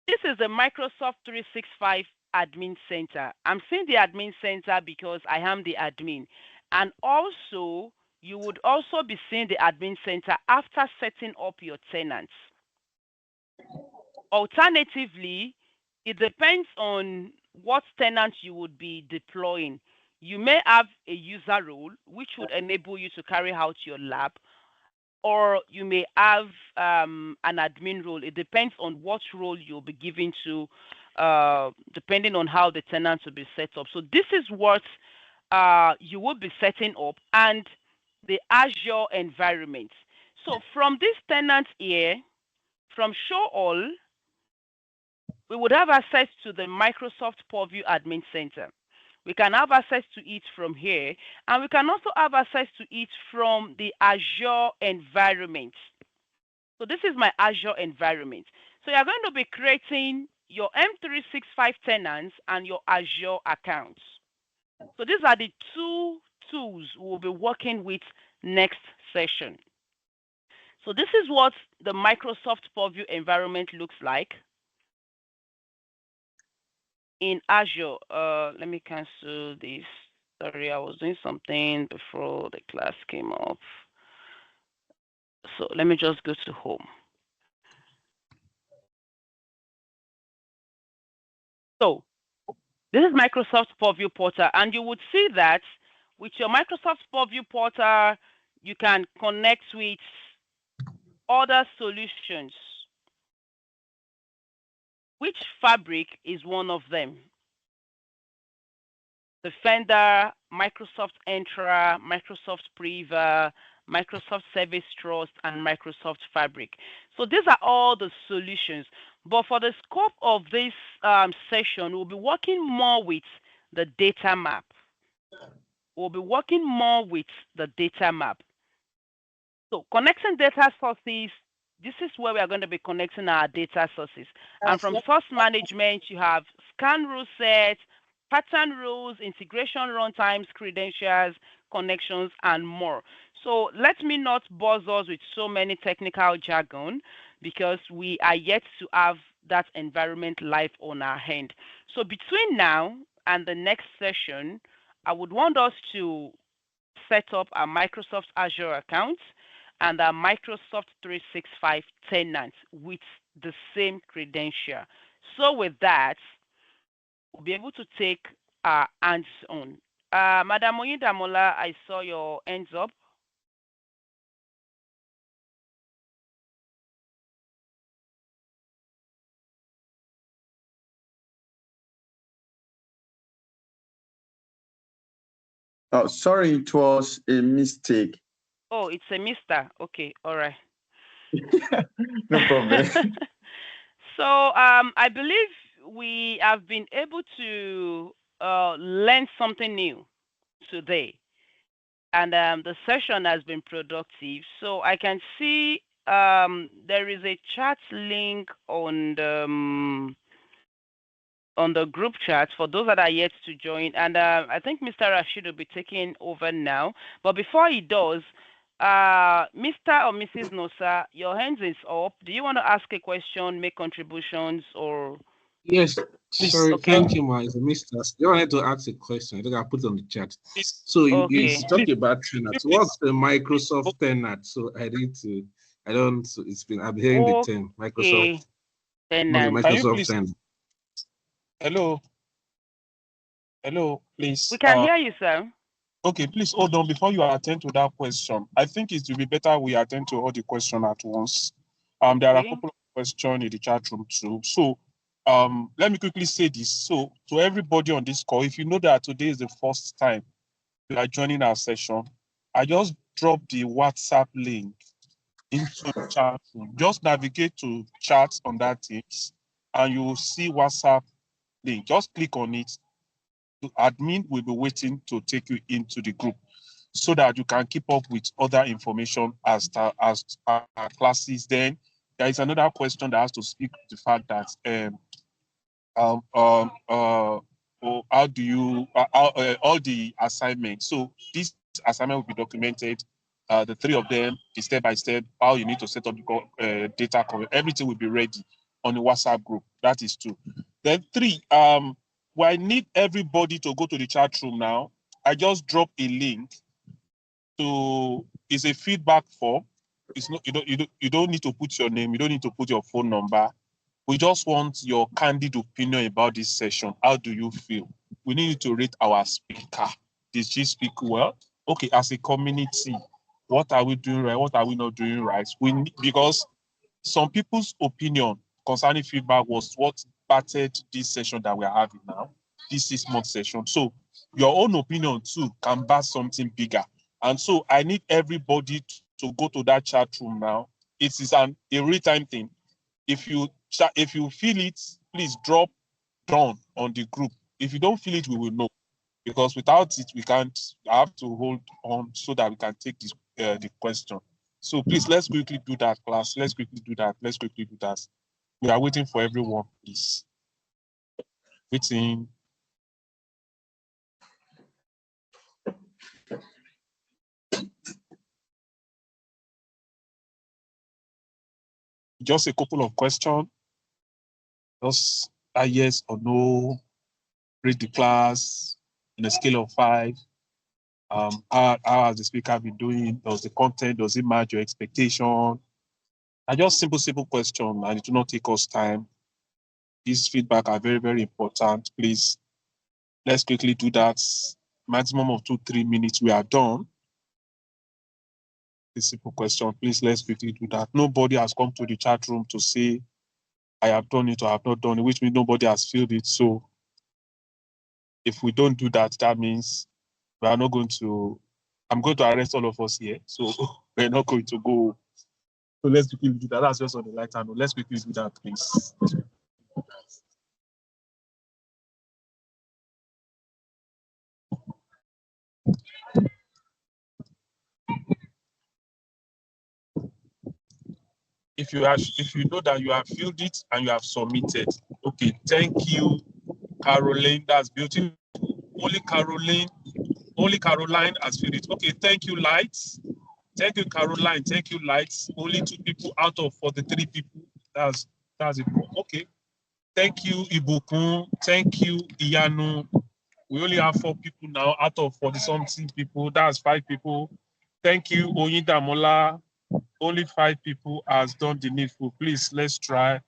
B: this is the Microsoft 365 Admin Center. I'm saying the Admin Center because I am the admin. And also, you would also be seeing the Admin Center after setting up your tenants. Alternatively, it depends on what tenant you would be deploying. You may have a user role, which would enable you to carry out your lab, or you may have an admin role. It depends on what role you'll be given to, depending on how the tenant will be set up. So this is what you will be setting up, and the Azure environment. So from this tenant here, from Show All, we would have access to the Microsoft Purview Admin Center. We can have access to it from here, and we can also have access to it from the Azure environment. So this is my Azure environment. So you're going to be creating your M365 tenants and your Azure accounts. So these are the two tools we'll be working with next session. So this is what the Microsoft Purview environment looks like in Azure. Let me cancel this. Sorry, I was doing something before the class came up. So let me just go to home. So this is Microsoft Purview Portal, and you would see that with your Microsoft Purview Portal, you can connect with other solutions, which Fabric is one of them. Defender, Microsoft Entra, Microsoft Priva, Microsoft Service Trust, and Microsoft Fabric. So these are all the solutions. But for the scope of this session, we'll be working more with the data map. We'll be working more with the data map. So connecting data sources, this is where we are going to be connecting our data sources. And from source management, you have scan rule sets, pattern rules, integration runtimes, credentials, connections, and more. So let me not buzz us with so many technical jargon, because we are yet to have that environment live on our hand. So between now and the next session, I would want us to set up our Microsoft Azure account and our Microsoft 365 tenant with the same credential. So with that, we'll be able to take our hands on. Madam Oyindamola, I saw your hands up.
H: Oh, sorry, it was a mistake.
B: Oh, it's a mister. Okay, all right.
H: No problem.
B: So I believe we have been able to learn something new today, and the session has been productive. So I can see there is a chat link on the group chat for those that are yet to join, and I think Mr. Rashid will be taking over now. But before he does, Mr. or Mrs. Nosa, your hands is up. Do you want to ask a question, make contributions, or?
I: Yes,
A: Please,
I: sorry,
B: okay.
I: thank you, Ma. It's a mister. You wanted to ask a question. I think I put it on the chat.
A: please,
I: So you
B: Okay.
I: talked about tenant.
A: please.
I: What's the Microsoft tenant? So I need to. I don't. So it's been. I'm hearing the term Microsoft.
B: Okay.
I: What's the
B: Tenant.
A: Can you
I: Microsoft
A: please?
I: tenant?
A: Hello, hello, please.
B: We can hear you, sir.
A: Okay, please hold on before you attend to that question. I think it will be better we attend to all the questions at once. There are a
B: Okay.
A: couple of questions in the chat room too. So let me quickly say this. So to everybody on this call, if you know that today is the first time you are joining our session, I just dropped the WhatsApp link into the chat room. Just navigate to chats on that Teams and you will see WhatsApp link. Just click on it. The admin will be waiting to take you into the group so that you can keep up with other information as our classes then there is another question that has to speak to the fact that how do you all the assignments. So this assignment will be documented. The three of them, the step by step, how you need to set up the data cover. Everything will be ready on the WhatsApp group. That is 2. Then 3, well, I need everybody to go to the chat room now. I just dropped a link to, it's a feedback form. It's not, you don't need to put your name, you don't need to put your phone number. We just want your candid opinion about this session. How do you feel? We need to rate our speaker. Did she speak well? Okay, as a community, what are we doing right? What are we not doing right? Because some people's opinion concerning feedback was what started this session that we are having now, this 6-month session. So your own opinion too can back something bigger. And so I need everybody to go to that chat room now. It is a real-time thing. If you feel it, please drop down on the group. If you don't feel it, we will know. Because without it, we can't. I have to hold on so that we can take this, the question. So please, let's quickly do that, class. Let's quickly do that. Let's quickly do that. We are waiting for everyone, please. Waiting. Just a couple of questions. Just a yes or no. Read the class on a scale of 5. How has the speaker been doing? Does the content, does it match your expectation? And just simple question, and it will not take us time. These feedback are very, very important. Please, let's quickly do that. Maximum of 2-3 minutes, we are done. A simple question, please, let's quickly do that. Nobody has come to the chat room to say, I have done it or I have not done it, which means nobody has filled it. So if we don't do that, that means we are not going to, I'm going to arrest all of us here. So we're not going to go. So let's quickly do that. That's just on the light hand. Let's quickly do that, please. If you know that you have filled it and you have submitted, okay, thank you, Caroline. That's beautiful. Only Caroline has filled it. Okay, thank you, Lights. Thank you, Caroline. Thank you, Lights. Only 2 people out of 43 people. That's it. Okay. Thank you, Ibukun. Thank you, Iyanu. We only have 4 people now out of 40-something people. That's 5 people. Thank you, Oyindamola. Only 5 people has done the needful. Please, let's try.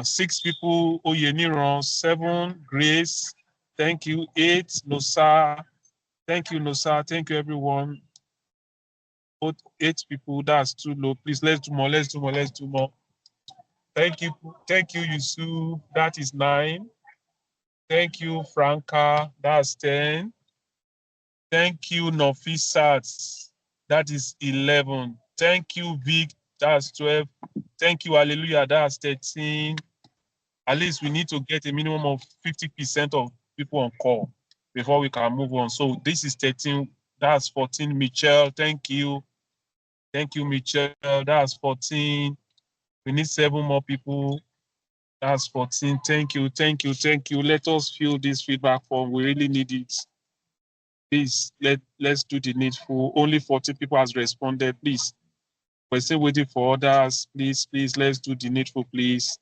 A: 6 people, Oyeniran. 7, Grace. Thank you. 8, Nosa. Thank you, Nosa. Thank you, everyone. 8 people, that's too low. Please, let's do more. Let's do more. Thank you, Yusuf. That is 9. Thank you, Franca. That's 10. Thank you, Nofisat. That is 11. Thank you, Vic. That's 12. Thank you, Hallelujah. That's 13. At least we need to get a minimum of 50% of people on call before we can move on. So this is 13. That's 14. Michelle, thank you. Thank you, Michelle. That's 14. We need 7 more people. That's 14. Thank you. Let us fill this feedback form. We really need it. Please, let's do the needful. Only 14 people has responded. Please, we're still waiting for others. Please, let's do the needful, please.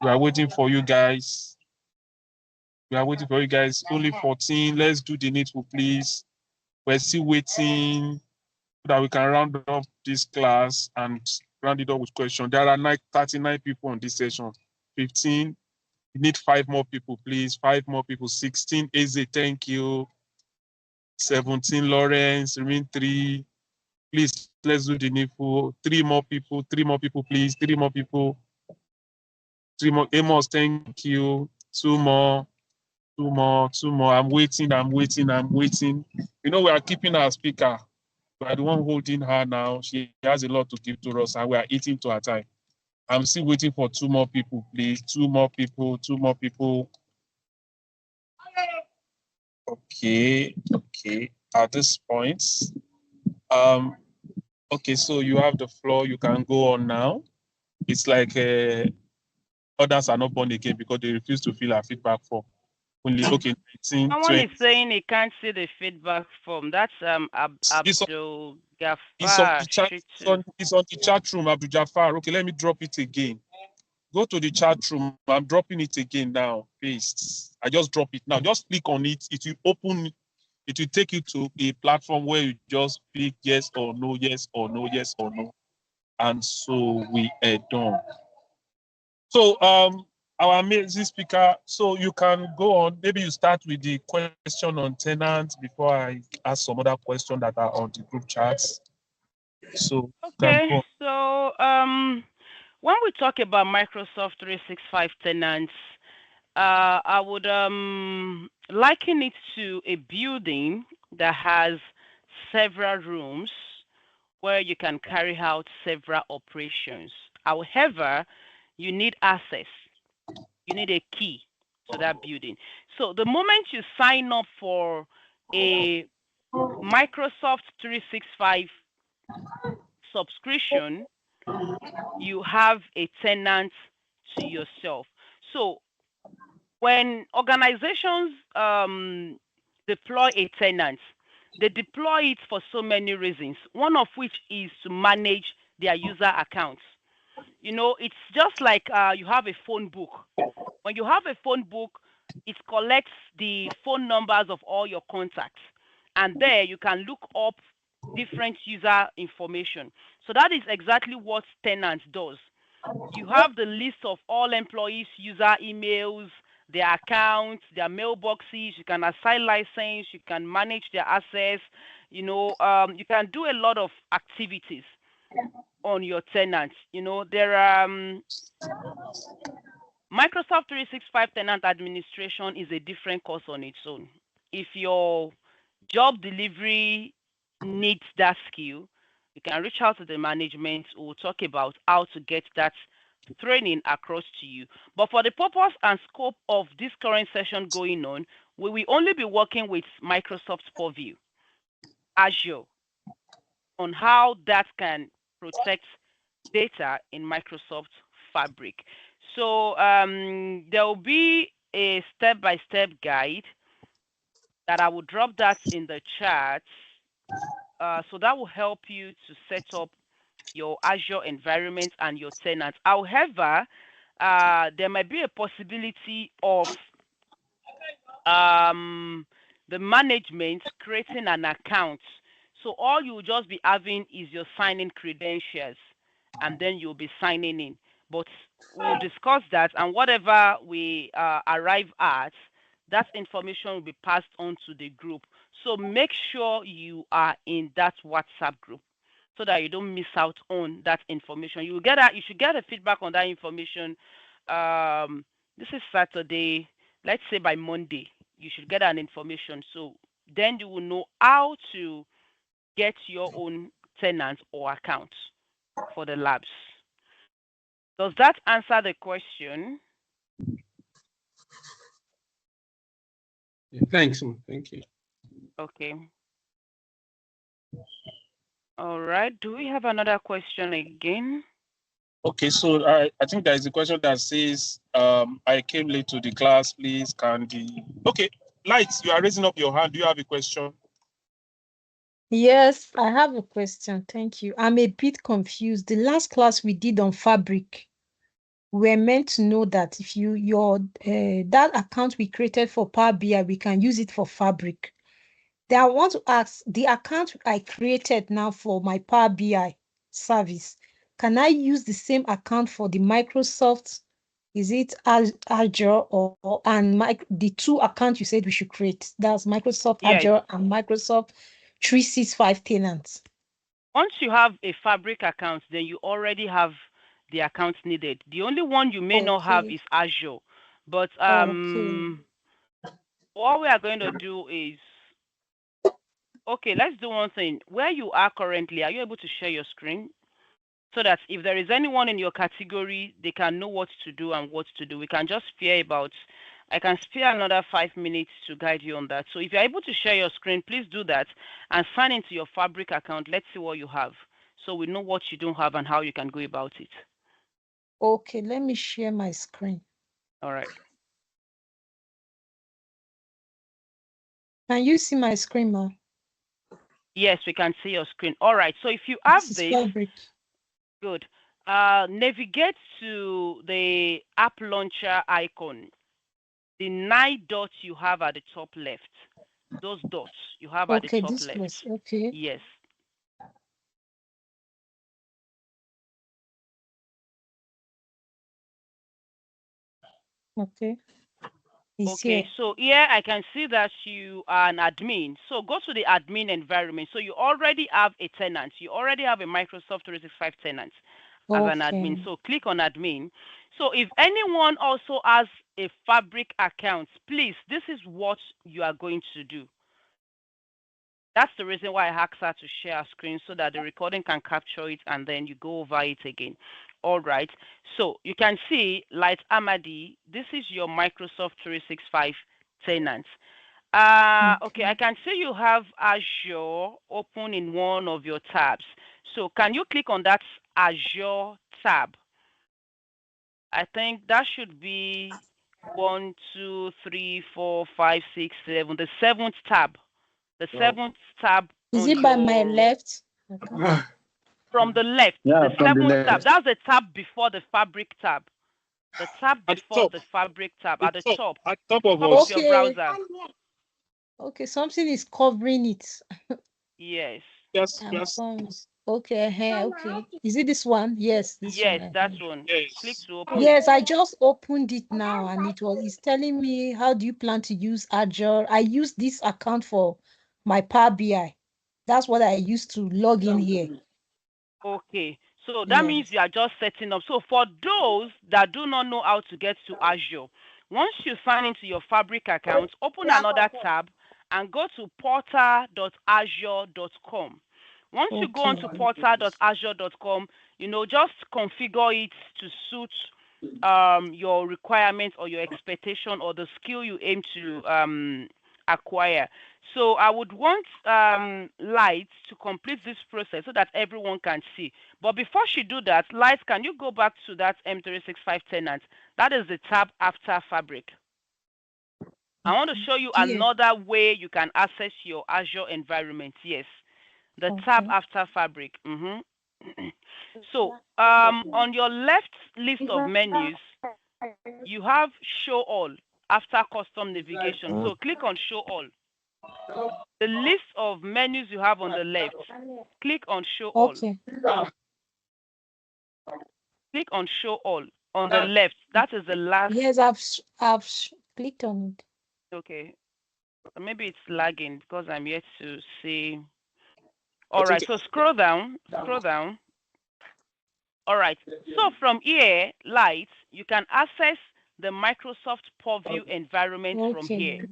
A: We are waiting for you guys. Only 14. Let's do the needful, please. We're still waiting so that we can round up this class and round it up with questions. There are 39 people on this session. 15. We need 5 more people, please. 5 more people. 16. Eze, thank you. 17. Lawrence, remain 3. Please, let's do the needful. 3 more people, please. 3 more people. 3 more. Amos, thank you. 2 more. I'm waiting. You know, we are keeping our speaker. We are the one holding her now. She has a lot to give to us, and we are eating to her time. I'm still waiting for 2 more people, please. 2 more people. Okay. At this point, okay, so you have the floor. You can go on now. it's like others are not born again because they refuse to fill our feedback form. Only okay, 19,
B: Someone
A: 20.
B: is saying he can't see the feedback form. That's
A: It's
B: Abdul
A: It's on
B: Gafar
A: the chat.
B: Shitu.
A: It's on the chat room, Abdul Jafar. Okay, let me drop it again. Go to the chat room. I'm dropping it again now. Paste. I just drop it now. Just click on it. It will open. It will take you to a platform where you just click yes or no, yes or no, yes or no, and so we are done. So our amazing speaker. So you can go on. Maybe you start with the question on tenants before I ask some other questions that are on the group chats. So
B: Okay, so when we talk about Microsoft 365 tenants, I would liken it to a building that has several rooms where you can carry out several operations. However, you need access. You need a key to that building. So the moment you sign up for a Microsoft 365 subscription, you have a tenant to yourself. So when organizations deploy a tenant, they deploy it for so many reasons, one of which is to manage their user accounts. You know, it's just like you have a phone book. When you have a phone book, it collects the phone numbers of all your contacts. And there you can look up different user information. So that is exactly what tenant does. You have the list of all employees' user emails, their accounts, their mailboxes. You can assign license. You can manage their access. You know, you can do a lot of activities on your tenants. You know, there are Microsoft 365 tenant administration is a different course on its own. If your job delivery needs that skill, you can reach out to the management. We'll talk about how to get that training across to you. But for the purpose and scope of this current session going on, we will only be working with Microsoft Purview, Azure, on how that can protect data in Microsoft Fabric. So there will be a step-by-step guide that I will drop that in the chat. So that will help you to set up your Azure environment and your tenants. However, there might be a possibility of the management creating an account. So all you will just be having is your sign-in credentials, and then you'll be signing in. But we'll discuss that, and whatever we arrive at, that information will be passed on to the group. So make sure you are in that WhatsApp group so that you don't miss out on that information. You should get a feedback on that information. This is Saturday. Let's say by Monday, you should get an information. So then you will know how to get your own tenant or account for the labs. Does that answer the question?
I: Yeah, thanks. Thank you.
B: Okay. All right. Do we have another question again?
A: Okay, so I think there is a question that says, I came late to the class, please, Okay, Lights, you are raising up your hand. Do you have a question?
G: Yes, I have a question. Thank you. I'm a bit confused. The last class we did on Fabric, we're meant to know that if that account we created for Power BI, we can use it for Fabric. Then I want to ask, the account I created now for my Power BI service, can I use the same account for the Microsoft? Is it Azure the two accounts you said we should create? That's Microsoft Azure and Microsoft 365 tenants.
B: Once you have a Fabric account, then you already have the accounts needed. The only one you may not have is Azure. But what we are going to do is, okay, let's do one thing. Where you are currently, are you able to share your screen? So that if there is anyone in your category, they can know what to do and what to do. We can just I can spare another 5 minutes to guide you on that. So if you're able to share your screen, please do that and sign into your Fabric account. Let's see what you have, so we know what you don't have and how you can go about it.
G: Okay, let me share my screen.
B: All right.
G: Can you see my screen, ma?
B: Yes, we can see your screen. All right. So if you have
G: This is
B: this,
G: Fabric.
B: good. Navigate to the app launcher icon. The 9 dots you have at the top left. Those dots you have at the
G: Okay,
B: top
G: this
B: left.
G: was okay.
B: Yes.
G: Okay. It's
B: Okay,
G: here.
B: so here I can see that you are an admin. So go to the admin environment. So you already have a tenant. You already have a Microsoft 365 tenant as an admin.
G: Okay.
B: So click on admin. So if anyone also has a Fabric account, please, this is what you are going to do. That's the reason why I asked her to share a screen so that the recording can capture it and then you go over it again. All right. So you can see Light Amadi. This is your Microsoft 365 tenant. Okay, I can see you have Azure open in one of your tabs. So can you click on that Azure tab? I think that should be 1, 2, 3, 4, 5, 6, 7. The 7th tab. The 7th tab.
G: Is it by my left? Okay.
B: From the left.
H: Yeah,
B: The
H: from the
B: 7th tab.
H: left.
B: That's the tab before the Fabric tab. The tab
A: At the
B: before
A: top.
B: the Fabric tab. At the top.
A: At top of
B: Top
A: us.
B: of your browser.
G: Okay, something is covering it.
B: Yes.
A: Yes,
G: I'm
A: yes,
G: confused. Okay, okay. Is it this one? Yes, this
B: Yes,
G: one.
B: that one.
A: yes.
B: Click to open.
G: Yes, I just opened it now and it's telling me how do you plan to use Azure. I use this account for my Power BI. That's what I used to log in here.
B: Okay. So that means
G: Yes.
B: you are just setting up. So for those that do not know how to get to Azure, once you sign into your Fabric account, open another tab and go to portal.azure.com. Once you go onto
G: Okay.
B: portal.azure.com, just configure it to suit your requirement or your expectation or the skill you aim to acquire. So I would want Light to complete this process so that everyone can see. But before she do that, Light, can you go back to that M365 tenant? That is the tab after Fabric. I want to show you another way you can access your Azure environment. Yes, the tab after Fabric. So on your left list of menus, you have Show All after Custom Navigation. So click on Show All. The list of menus you have on the left, click on Show All.
G: Okay.
B: Click on Show All on the left. That is the last.
G: Yes, I've clicked on it.
B: Okay. Maybe it's lagging because I'm yet to see. All right. So scroll down. Scroll down. All right. So from here, Light, you can access the Microsoft Purview environment from here.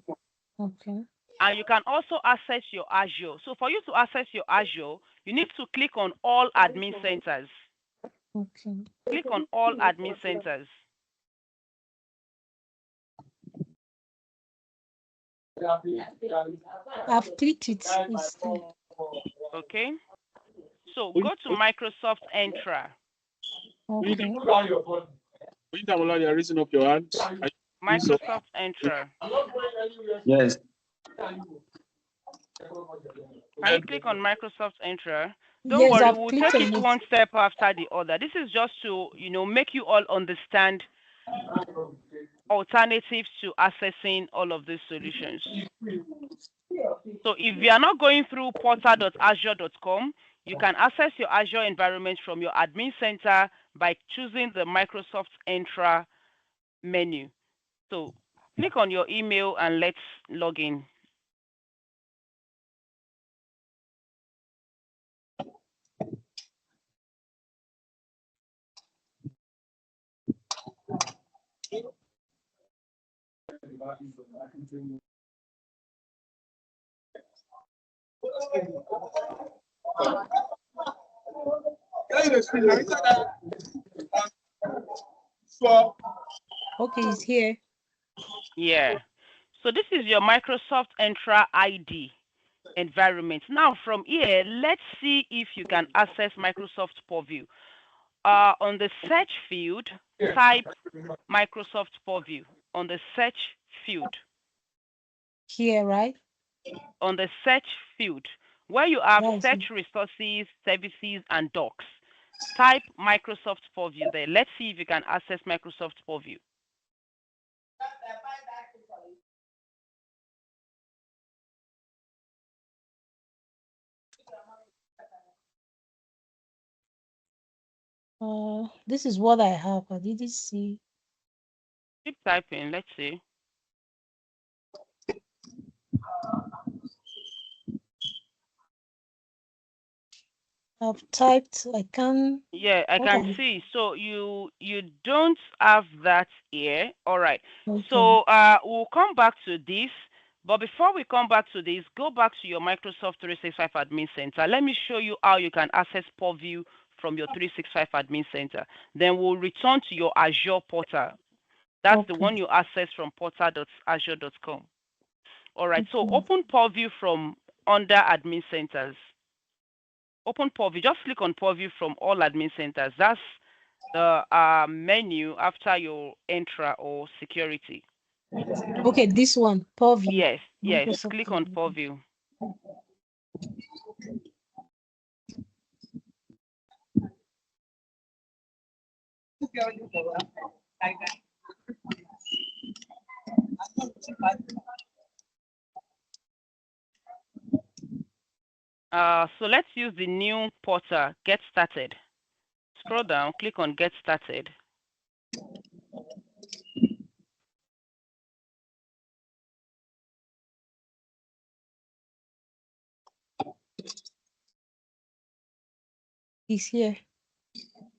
G: Okay.
B: And you can also access your Azure. So for you to access your Azure, you need to click on All Admin Centers.
G: Okay.
B: Click on All Admin Centers.
G: I've clicked it.
B: Okay. So go to Microsoft Entra.
G: Okay.
A: You're raising up your hand.
B: Microsoft Entra.
H: Yes.
B: Can you click on Microsoft Entra? Don't worry, we'll take it one step after the other. This is just to, make you all understand alternatives to accessing all of these solutions. So if you are not going through portal.azure.com, you can access your Azure environment from your admin center by choosing the Microsoft Entra menu. So click on your email and let's log in.
G: Okay, it's here.
B: Yeah. So this is your Microsoft Entra ID environment. Now from here, let's see if you can access Microsoft Purview. on the search field, type Microsoft Purview on the search field.
G: Here, right?
B: On the search field, where you have
G: Yes.
B: search resources, services, and docs. Type Microsoft Purview there. Let's see if you can access Microsoft Purview.
G: This is what I have. I didn't see.
B: Keep typing. Let's see.
G: I've typed. I can.
B: Yeah, I can see. So you don't have that here. All right.
G: Okay.
B: So we'll come back to this. But before we come back to this, go back to your Microsoft 365 Admin Center. Let me show you how you can access Purview from your 365 Admin Center. Then we'll return to your Azure portal. That's the one you access from portal.azure.com. All right. So open Purview from under Admin Centers. Open Purview. Just click on Purview from all Admin Centers. That's the menu after your Entra or Security.
G: Okay, this one, Purview.
B: Yes, yes.
G: Microsoft
B: Click on
G: Purview.
B: Purview. So let's use the new portal, Get Started. Scroll down, click on Get Started.
G: It's here.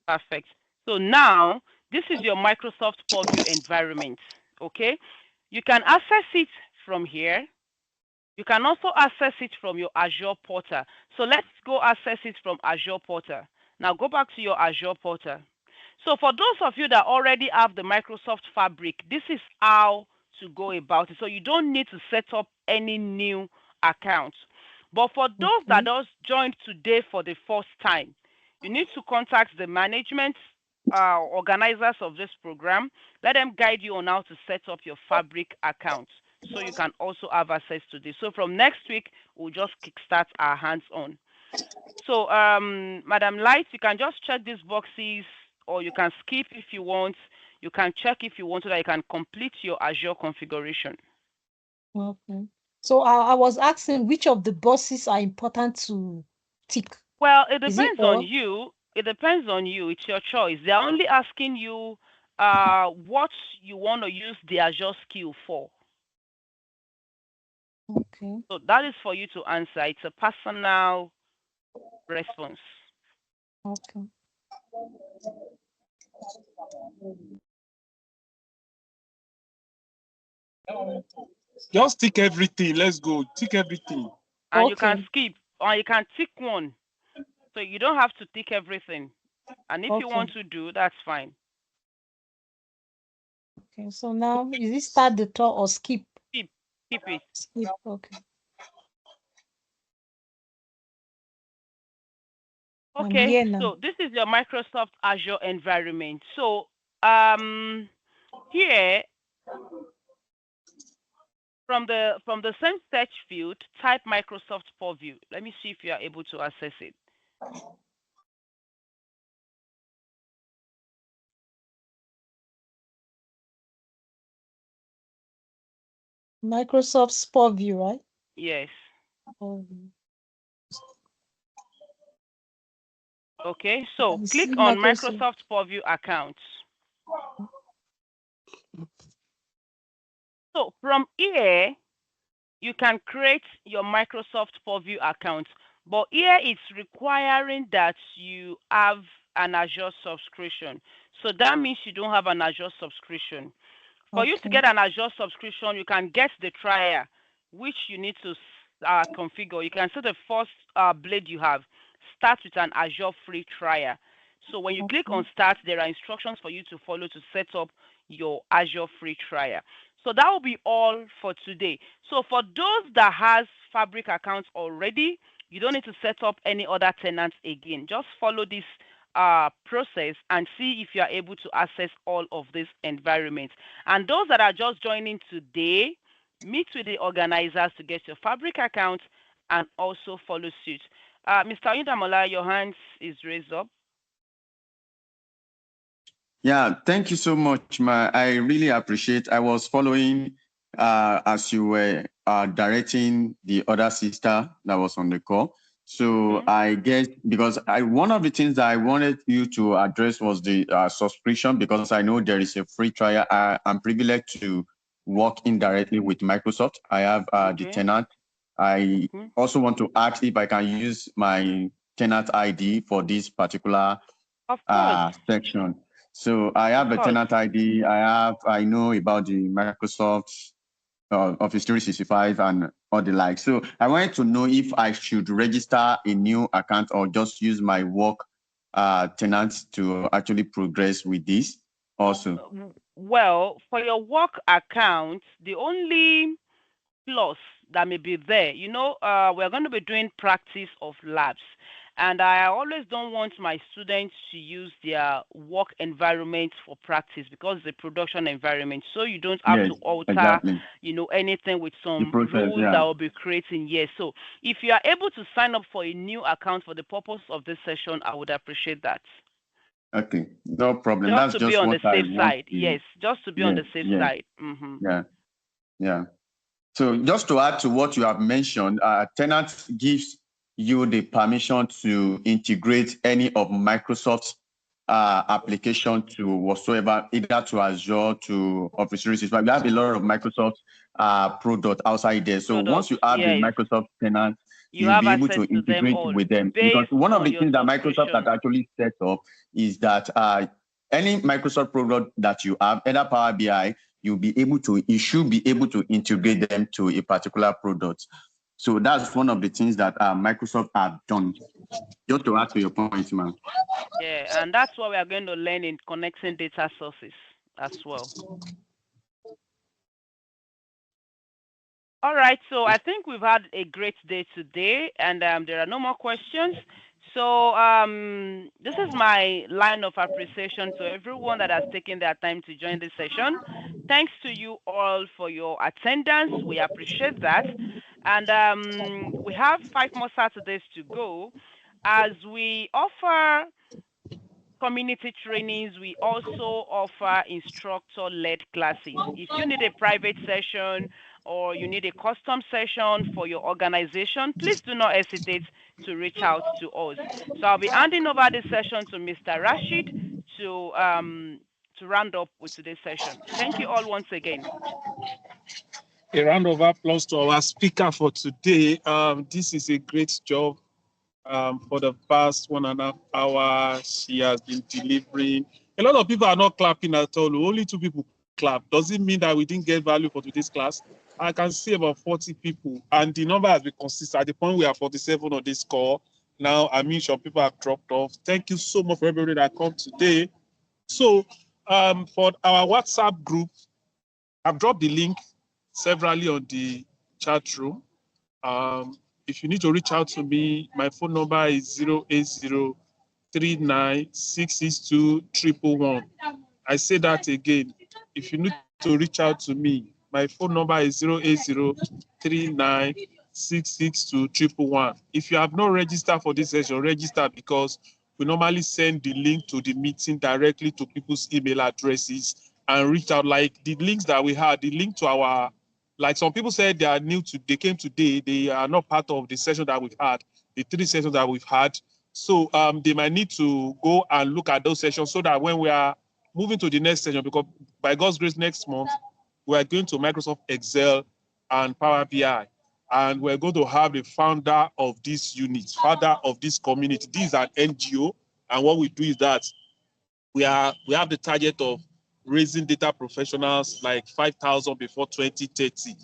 B: Perfect. So now, this is your Microsoft Purview environment, okay? You can access it from here. You can also access it from your Azure portal. So let's go access it from Azure portal. Now go back to your Azure portal. So for those of you that already have the Microsoft Fabric, this is how to go about it. So you don't need to set up any new account. But for those that just joined today for the first time, you need to contact the management organizers of this program. Let them guide you on how to set up your Fabric account so you can also have access to this. So from next week, we'll just kickstart our hands-on. So, Madam Light, you can just check these boxes, or you can skip if you want. You can check if you want so that you can complete your Azure configuration.
G: Okay. So I was asking which of the boxes are important to tick.
B: Well, it depends on you. It depends on you. It's your choice. They're only asking you what you want to use the Azure skill for.
G: Okay.
B: So that is for you to answer. It's a personal response.
G: Okay.
A: Just tick everything. Let's go. Tick everything.
B: And you can skip, or you can tick one. So you don't have to tick everything. And if you want to do, that's fine.
G: Okay, so now is it start the tour or skip?
B: Skip it.
G: Skip, okay.
B: Okay, so this is your Microsoft Azure environment. So here from the same search field, type Microsoft Purview. Let me see if you are able to access it.
G: Microsoft's Purview, right?
B: Yes. Okay, so click on Microsoft Purview account. So from here, you can create your Microsoft Purview account. But here it's requiring that you have an Azure subscription. So that means you don't have an Azure subscription. For you to get an Azure subscription, you can get the trial, which you need to configure. You can see the first blade you have. Start with an Azure free trial. So when you click on start, there are instructions for you to follow to set up your Azure free trial. So that will be all for today. So for those that has Fabric accounts already, you don't need to set up any other tenants again. Just follow these process and see if you are able to access all of these environments. And those that are just joining today, meet with the organizers to get your Fabric account and also follow suit. Mr. Oyindamola, your hands is raised up.
H: Yeah, thank you so much, Ma. I really appreciate. I was following as you were directing the other sister that was on the call. So I guess because one of the things that I wanted you to address was the subscription, because I know there is a free trial. I'm privileged to work indirectly with Microsoft. I have the tenant. I also want to ask if I can use my tenant ID for this particular section. So I have a tenant ID. I know about the Microsoft Office 365 and all the like. So I wanted to know if I should register a new account or just use my work tenant to actually progress with this also.
B: Well, for your work account, the only plus that may be there, we're going to be doing practice of labs. And I always don't want my students to use their work environment for practice because it's a production environment. So you don't have to alter, anything with some rules that will be creating. Yes. So if you are able to sign up for a new account for the purpose of this session, I would appreciate that.
H: Okay, no problem.
B: Just
H: That's
B: to
H: just
B: be on the
H: what I
B: safe
H: want
B: side.
H: to.
B: Yes, just to be on the safe side.
H: Yeah. So just to add to what you have mentioned, tenant gives you the permission to integrate any of Microsoft's application to whatsoever, either to Azure, to Office 365. We have a lot of Microsoft product outside there. So once you have the Microsoft tenant, you'll be able to integrate with them. Because one of the things that Microsoft has actually set up is that any Microsoft product that you have, either Power BI, you should be able to integrate them to a particular product. So that's one of the things that Microsoft have done. Just to add to your point, ma'am.
B: Yeah, and that's what we are going to learn in connecting data sources as well. All right, so I think we've had a great day today, and there are no more questions. So this is my line of appreciation to everyone that has taken their time to join this session. Thanks to you all for your attendance. We appreciate that. And we have 5 more Saturdays to go. As we offer community trainings, we also offer instructor-led classes. If you need a private session or you need a custom session for your organization, please do not hesitate to reach out to us. So I'll be handing over this session to Mr. Rashid to round up with today's session. Thank you all once again.
A: A round of applause to our speaker for today. This is a great job. For the past 1.5 hours, she has been delivering. A lot of people are not clapping at all. Only 2 people clap. Does it mean that we didn't get value for today's class? I can see about 40 people, and the number has been consistent. At the point we are 47 on this call. Now, some people have dropped off. Thank you so much for everybody that come today. So, for our WhatsApp group, I've dropped the link severally on the chat room. If you need to reach out to me, my phone number is 08039662111. I say that again. If you need to reach out to me, my phone number is 08039662111. If you have not registered for this session, register, because we normally send the link to the meeting directly to people's email addresses and reach out, like the links that we had, the link to our, like some people said they are new to, they came today, they are not part of the session that we've had, the 3 sessions that we've had. So they might need to go and look at those sessions so that when we are moving to the next session, because by God's grace, next month, we are going to Microsoft Excel and Power BI. And we're going to have the founder of this unit, founder of this community. This is an NGO. And what we do is that we have the target of raising data professionals like 5,000 before 2030.